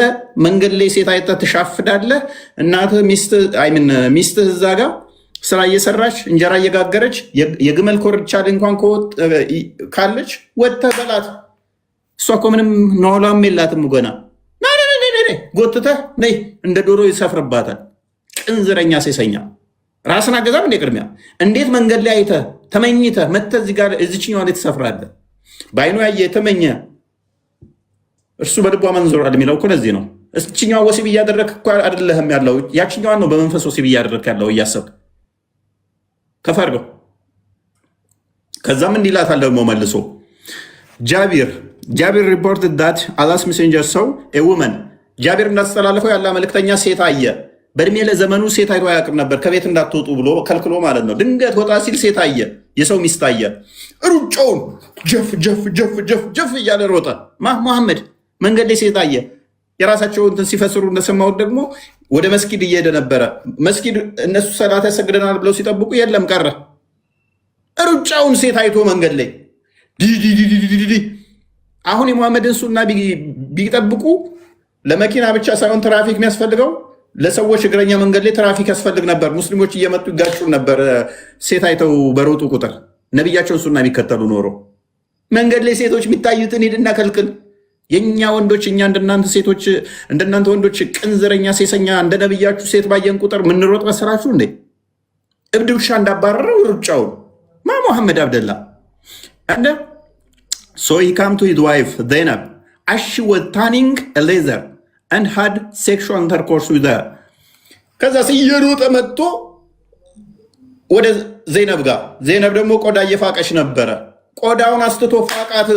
መንገድ ላይ ሴት አይተህ ትሻፍዳለህ። እናትህ ሚስትህ እዛ ጋር ስራ እየሰራች እንጀራ እየጋገረች የግመል ኮርቻ ላይ እንኳን ካለች ወጥተህ በላት። እሷ እኮ ምንም ኖላም የላትም ገና ጎትተህ ነይ እንደ ዶሮ ይሰፍርባታል። ቅንዝረኛ ሴሰኛ ራስን አገዛም እንደ ቅድሚያ እንዴት መንገድ ላይ አይተህ ተመኝተህ መተህ እዚህ ጋር እዚችኛዋ ላይ ትሰፍራለህ? በአይኑ ያየ የተመኘ እርሱ በልቧ መንዞራል የሚለው እኮ ለዚህ ነው። እችኛዋ ወሲብ እያደረግህ እኮ አይደለህም ያለው ያችኛዋን ነው በመንፈስ ወሲብ እያደረግህ ያለው እያሰብክ ከፍ አድርገው። ከዛም እንዲህ ይላታል ደግሞ መልሶ ጃቢር ሪፖርትድ ዳት አላስ ሜሴንጀር ሰው ኤ ውመን ጃቢር እንዳስተላለፈው ያለ መልእክተኛ ሴት አየ። በእድሜ ለዘመኑ ሴት አይቶ አያውቅም ነበር፣ ከቤት እንዳትወጡ ብሎ ከልክሎ ማለት ነው። ድንገት ወጣ ሲል ሴት አየ፣ የሰው ሚስት አየ። ሩጫውን ጀፍ እያለ ሮጠ። መሐመድ መንገድ ላይ ሴት አየ። የራሳቸው እንትን ሲፈስሩ እንደሰማሁት ደግሞ ወደ መስጊድ እየሄደ ነበረ። መስጊድ እነሱ ሰላት ያሰግደናል ብለው ሲጠብቁ የለም ቀረ። ሩጫውን ሴት አይቶ መንገድ ላይ አሁን የሙሐመድን ሱና ቢጠብቁ ለመኪና ብቻ ሳይሆን ትራፊክ የሚያስፈልገው ለሰዎች እግረኛ መንገድ ላይ ትራፊክ ያስፈልግ ነበር። ሙስሊሞች እየመጡ ይጋጩ ነበር ሴት አይተው በሮጡ ቁጥር። ነቢያቸውን ሱና የሚከተሉ ኖሮ መንገድ ላይ ሴቶች የሚታዩትን ሂድና ከልክል። የእኛ ወንዶች እኛ እንደናንተ ሴቶች እንደናንተ ወንዶች ቅንዝረኛ ሴሰኛ እንደ ነቢያችሁ ሴት ባየን ቁጥር ምንሮጥ መሰላችሁ እንዴ? እብድ ውሻ እንዳባረረው ሩጫውን ሙሐመድ አብደላ and so he came to his wife Zainab as she was tanning a leather and had sexual intercourse with her. ከዛ ሲየሮጠ መጥቶ ወደ ዘይነብ ጋር ዘይነብ ደግሞ ቆዳ እየፋቀች ነበረ። ቆዳውን አስትቶ ፋቃት።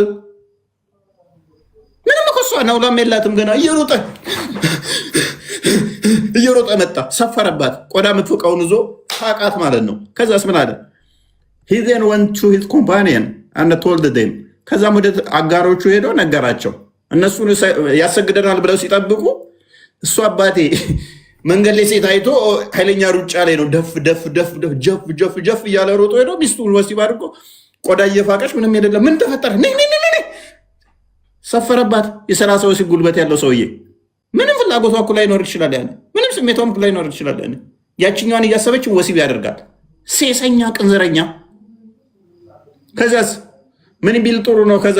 ምንም እኮ እሷ ነው የላትም ገና እየሮጠ መጣ፣ ሰፈረባት። ቆዳ የምትፍቀውን ይዞ ፋቃት ማለት ነው። ከዛስ ምን አለ? he then went to his companion and told them ከዛም ወደ አጋሮቹ ሄዶ ነገራቸው። እነሱን ያሰግደናል ብለው ሲጠብቁ እሱ አባቴ መንገድ ላይ ሴት አይቶ ኃይለኛ ሩጫ ላይ ነው። ጀፍ እያለ ሮጦ ሄዶ ሚስቱን ወሲብ አድርጎ ቆዳ እየፋቀች ምንም የሌለም ምን ተፈጠረ ሰፈረባት። የ30 ወሲብ ጉልበት ያለው ሰውዬ ምንም ፍላጎቷ እኮ ላይኖር ይችላል፣ ምንም ስሜቷም ላይኖር ይችላል። ያችኛዋን እያሰበች ወሲብ ያደርጋል። ሴሰኛ ቅንዝረኛ። ከዛስ ምን ቢል ጥሩ ነው? ከዛ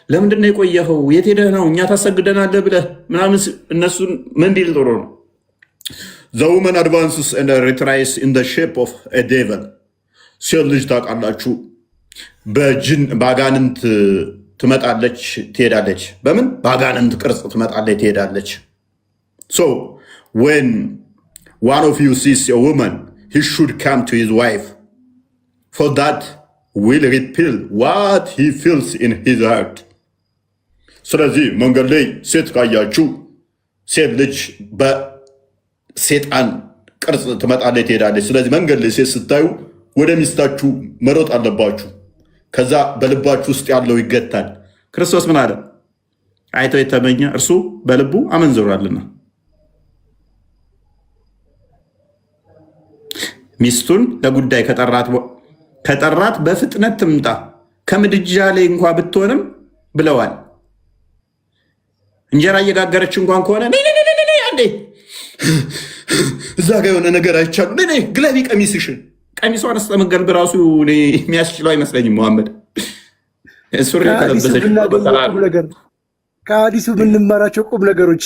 ለምንድነው የቆየኸው? የት ሄደህ ነው? እኛ ታሰግደናለህ ብለህ ምናምን እነሱን ምን ቢል ጥሩ ነው? The woman advances and retraces in the shape of a devil. ሴት ልጅ ታውቃላችሁ በጅን ባጋንንት ትመጣለች ትሄዳለች። በምን ባጋንንት ቅርጽ ትመጣለች ትሄዳለች። So when one of you sees a woman, he should come to his wife, for that will repel what he feels in his heart. ስለዚህ መንገድ ላይ ሴት ካያችሁ ሴት ልጅ በሴጣን ቅርጽ ትመጣለች ትሄዳለች። ስለዚህ መንገድ ላይ ሴት ስታዩ ወደ ሚስታችሁ መሮጥ አለባችሁ። ከዛ በልባችሁ ውስጥ ያለው ይገታል። ክርስቶስ ምን አለ? አይቶ የተመኘ እርሱ በልቡ አመንዝሯልና። ሚስቱን ለጉዳይ ከጠራት በፍጥነት ትምጣ፣ ከምድጃ ላይ እንኳ ብትሆንም ብለዋል። እንጀራ እየጋገረች እንኳን ከሆነ አንዴ እዛ ጋ የሆነ ነገር አይቻሉ ግለቢ ቀሚስሽን። ቀሚሷን ስተመገልብ ራሱ የሚያስችለው አይመስለኝም። መሐመድ ሱሪ ከሀዲሱ የምንማራቸው ቁም ነገሮች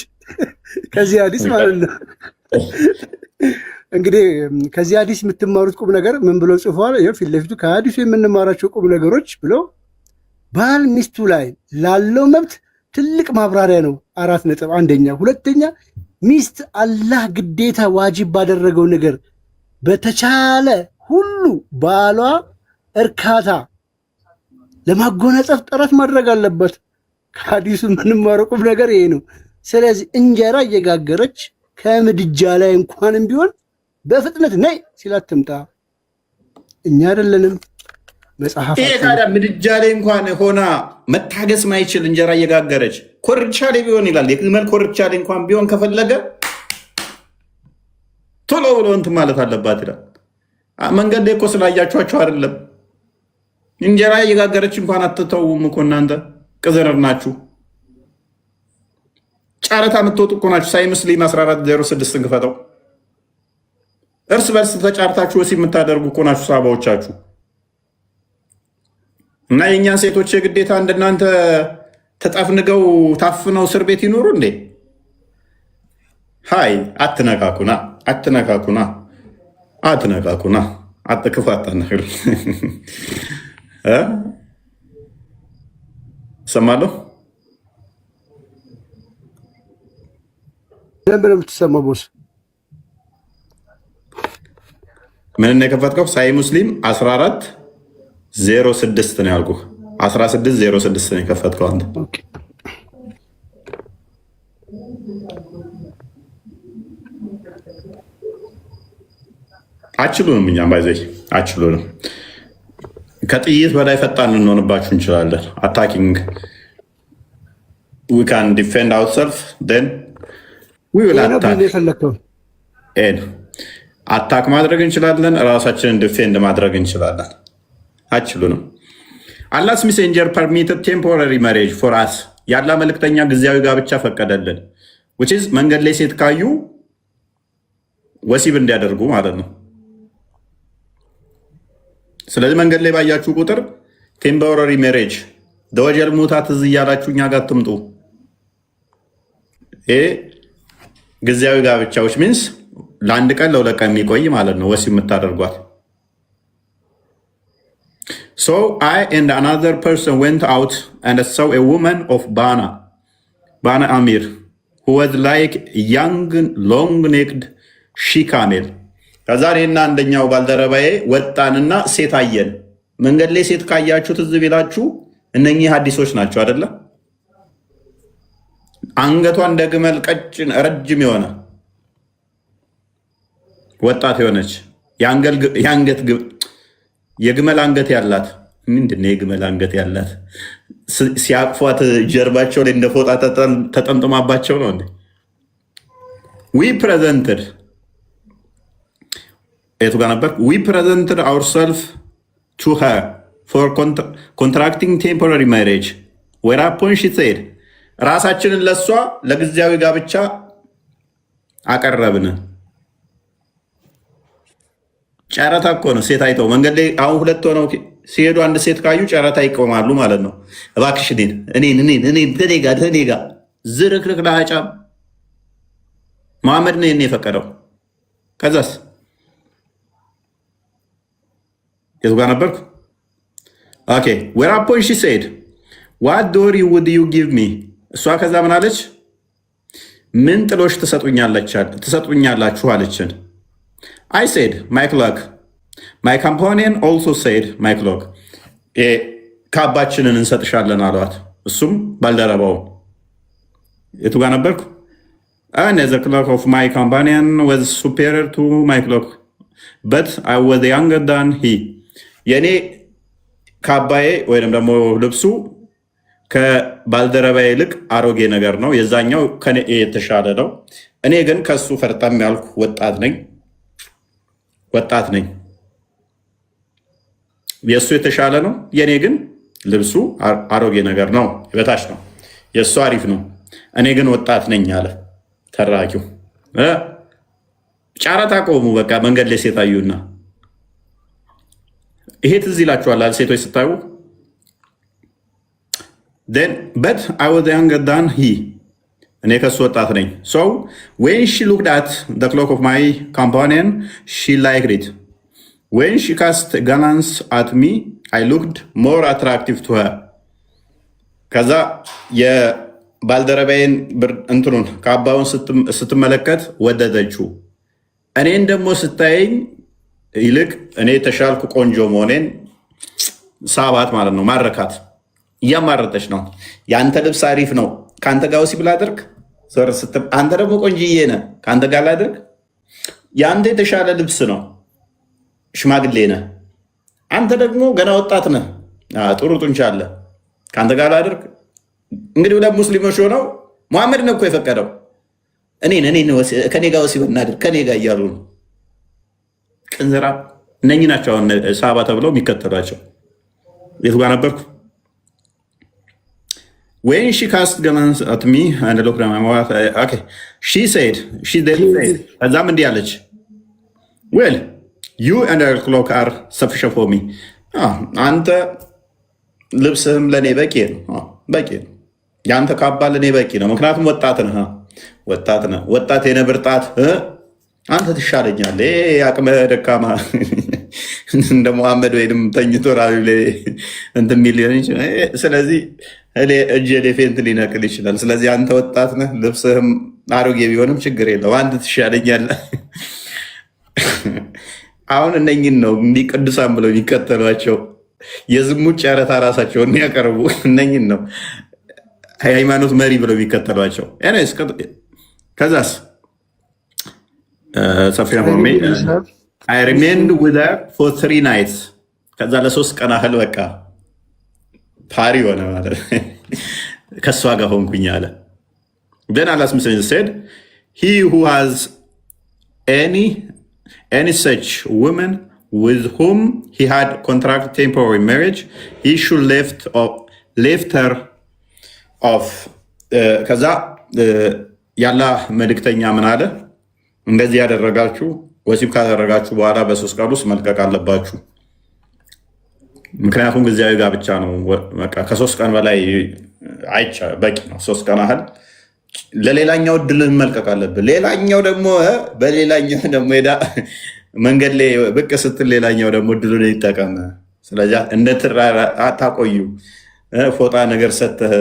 ከዚህ ሀዲስ ማለት ነው። እንግዲህ ከዚህ ሀዲስ የምትማሩት ቁም ነገር ምን ብሎ ጽፏል? ፊት ለፊቱ ከሀዲሱ የምንማራቸው ቁም ነገሮች ብሎ ባል ሚስቱ ላይ ላለው መብት ትልቅ ማብራሪያ ነው። 4 ነጥብ። አንደኛ። ሁለተኛ ሚስት አላህ ግዴታ ዋጅብ ባደረገው ነገር በተቻለ ሁሉ ባሏ እርካታ ለማጎናጸፍ ጥረት ማድረግ አለበት። ከሀዲሱ የምንማረው ቁም ነገር ይሄ ነው። ስለዚህ እንጀራ እየጋገረች ከምድጃ ላይ እንኳንም ቢሆን በፍጥነት ነይ ሲላት ትምጣ። እኛ አይደለንም መጽሐፍ። ይሄ ታዲያ ምድጃ ላይ እንኳን ሆና መታገስ ማይችል እንጀራ እየጋገረች ኮርቻ ላይ ቢሆን ይላል። የግመል ኮርቻ ላይ እንኳን ቢሆን ከፈለገ ቶሎ ብሎ እንትን ማለት አለባት ይላል። መንገድ ላይ እኮ ስላያችኋቸው አይደለም። እንጀራ እየጋገረች እንኳን አትተውም እኮ እናንተ ቅዘረር ናችሁ። ጨረታ የምትወጡ እኮ ናችሁ። ሳይ ሙስሊም 1406 እንክፈተው። እርስ በርስ ተጫርታችሁ ወሲብ የምታደርጉ እኮ ናችሁ ሳባዎቻችሁ። እና የእኛን ሴቶች የግዴታ እንደናንተ ተጠፍንገው ታፍነው እስር ቤት ይኖሩ እንዴ? ሀይ አትነካኩና አትነካኩና አትነካኩና አትክፋታና ሰማለሁ። ደንብ ነው የምትሰማው ቦስ። ምን ነው የከፈትከው? ሳይ ሙስሊም 1406 ነው ያልኩህ። 1606 ነው የከፈትከው አንተ። አችሉንም እኛም ባይዘይ አችሉንም። ከጥይት በላይ ፈጣን ልንሆንባችሁ እንችላለን። አታኪንግ we can defend ourselves then we will አታክ ማድረግ እንችላለን። ራሳችንን ዲፌንድ ማድረግ እንችላለን። አችሉንም። አላህስ ሜሴንጀር permitted temporary marriage for us ያላ መልእክተኛ ጊዜያዊ ጋብቻ ፈቀደልን። which is መንገድ ላይ ሴት ካዩ ወሲብ እንዲያደርጉ ማለት ነው። ስለዚህ መንገድ ላይ ባያችሁ ቁጥር ቴምፖራሪ ሜሬጅ ደወጀል ሙታት እዚህ እያላችሁ እኛ ጋር ትምጡ። ይሄ ጊዜያዊ ጋብቻዎች ሚንስ ለአንድ ቀን ለሁለት ቀን የሚቆይ ማለት ነው ወሲብ የምታደርጓት። So I and another person went out and saw a woman of Bana Amir who was like young long-necked she-camel. ከዛ እኔና አንደኛው ባልደረባዬ ወጣንና ሴት አየን። መንገድ ላይ ሴት ካያችሁ ትዝ ቢላችሁ እነኚህ ሀዲሶች ናቸው አይደለ? አንገቷ እንደ ግመል ቀጭን ረጅም የሆነ ወጣት የሆነች የግመል አንገት ያላት። ምንድን ነው የግመል አንገት ያላት? ሲያቅፏት ጀርባቸው ላይ እንደ ፎጣ ተጠምጥማባቸው ነው እንዴ? ዊ ፕሬዘንትድ የቱ ጋር ነበር? ዊ ፕሬዘንትድ አውርሰልፍ ቱ ሄር ፎር ኮንትራክቲንግ ቴምፖራሪ ማሬጅ ወራፖን ሺ ሴድ ራሳችንን ለእሷ ለጊዜያዊ ጋብቻ አቀረብን። ጨረታ እኮ ነው። ሴት አይተው መንገድ ላይ አሁን ሁለት ሆነው ሲሄዱ አንድ ሴት ካዩ ጨረታ ይቆማሉ ማለት ነው። እባክሽ እኔን ከኔ ጋር ዝርክርክ ለአጫም መሐመድ ነው የፈቀደው። ከዛስ የቱ ጋር ነበርኩ? ኦኬ ዌር አፖን ሺ ሴድ ዋት ዶሪ ውድ ዩ ጊቭ ሚ። እሷ ከዛ ምን አለች? ምን ጥሎሽ ትሰጡኛላችሁ አለችን። አይ ሴድ ማይ ክሎክ ማይ ካምፓኒየን ኦልሶ ሴድ ማይ ክሎክ። ካባችንን እንሰጥሻለን አሏት። እሱም ባልደረባው የቱ ጋር ነበርኩ? And the clock of my companion was superior to my clock, but I was younger than he. የኔ ካባዬ ወይም ደግሞ ልብሱ ከባልደረባዬ ይልቅ አሮጌ ነገር ነው። የዛኛው ከኔ የተሻለ ነው። እኔ ግን ከሱ ፈርጠም ያልኩ ወጣት ነኝ። የሱ የተሻለ ነው፣ የኔ ግን ልብሱ አሮጌ ነገር ነው፣ በታች ነው። የሱ አሪፍ ነው፣ እኔ ግን ወጣት ነኝ አለ ተራኪው። ጨረታ ቆሙ። በቃ መንገድ ላይ ሴት አዩና፣ ይሄ ትዝ ይላችኋል ሴቶች ስታዩ። but I was younger than he, እኔ ከሱ ወጣት ነኝ። so when she looked at the clock of my companion she liked it. when she cast a glance at me I looked more attractive to her. ከዛ ባልደረባዬን እንትኑን ካባውን ስትመለከት ወደደችው። እኔን ደግሞ ስታየኝ ይልቅ እኔ ተሻልኩ ቆንጆ መሆኔን ሳባት ማለት ነው። ማረካት እያማረጠች ነው። የአንተ ልብስ አሪፍ ነው፣ ከአንተ ጋር ወሲብ ላድርግ። አንተ ደግሞ ቆንጅዬ ነህ፣ ከአንተ ጋር ላድርግ። የአንተ የተሻለ ልብስ ነው፣ ሽማግሌ ነህ። አንተ ደግሞ ገና ወጣት ነህ፣ ጥሩ ጡንቻ አለ፣ ከአንተ ጋር ላድርግ። እንግዲህ ሁለት ሙስሊሞች ሆነው መሐመድ ነው እኮ የፈቀደው። ከኔ ጋር ወሲብ እናድርግ ከኔ ጋር እያሉ ነው። ቅንዝራ እነኚህ ናቸው አሁን ሳባ ተብለው የሚከተሏቸው። የቱ ጋር ነበርኩ? when she cast glance at me and looked at my wife, okay she said ከዛም እንዲህ አለች፣ well you and your cloak are sufficient for me. አንተ ልብስህም ለእኔ በቂ ነው። የአንተ ካባ ለእኔ በቂ ነው። ምክንያቱም ወጣት ነህ። ወጣት የነብር ጣት አንተ ትሻለኛለህ። አቅመ ደካማ እንደ መሐመድ ወይም ተኝቶ ራቢ ላይ እንትን የሚል ሊሆን ይችላል። ስለዚህ እጅ ፌንት ሊነቅል ይችላል። ስለዚህ አንተ ወጣት ነህ፣ ልብስህም አሮጌ ቢሆንም ችግር የለው፣ አንተ ትሻለኛለህ። አሁን እነኝን ነው እንዲህ ቅዱሳን ብለው የሚከተሏቸው። የዝሙት ጨረታ ራሳቸውን ያቀርቡ እነኝን ነው ሃይማኖት መሪ ብለው የሚከተሏቸው። ከዛስ I remained with her for 3 nights. ከዛ ለ3 ቀን ያህል በቃ ፓሪ ሆነ ማለት ከእሷ ጋር ሆንኩኝ አለ። then Allah said he who has any such woman with whom he had contracted temporary marriage he should lift her off. ከዛ የአላህ መልእክተኛ ምን አለ? እንደዚህ ያደረጋችሁ ወሲብ ካደረጋችሁ በኋላ በ3 ቀን ውስጥ መልቀቅ አለባችሁ። ምክንያቱም ጊዜያዊ ጋብቻ ነው። ከ3 ቀን በላይ በቂ ነው። 3 ቀን ያህል ለሌላኛው እድል መልቀቅ አለብን። ሌላኛው ደግሞ በሌላኛው ደግሞ ሄዳ መንገድ ላይ ብቅ ስትል ሌላኛው ደግሞ እድሉን ይጠቀም። ስለዚህ አታቆዩ። ፎጣ ነገር ሰጥተህ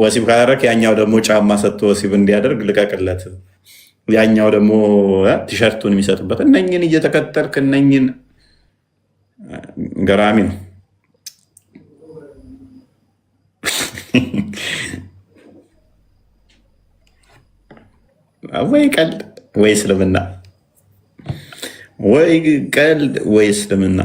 ወሲብ ካደረክ ያኛው ደግሞ ጫማ ሰጥቶ ወሲብ እንዲያደርግ ልቀቅለት። ያኛው ደግሞ ቲሸርቱን የሚሰጥበት። እነኝን እየተከተልክ እነኝን ገራሚ ነው። ወይ ቀልድ ወይ እስልምና፣ ወይ ቀልድ ወይ እስልምና።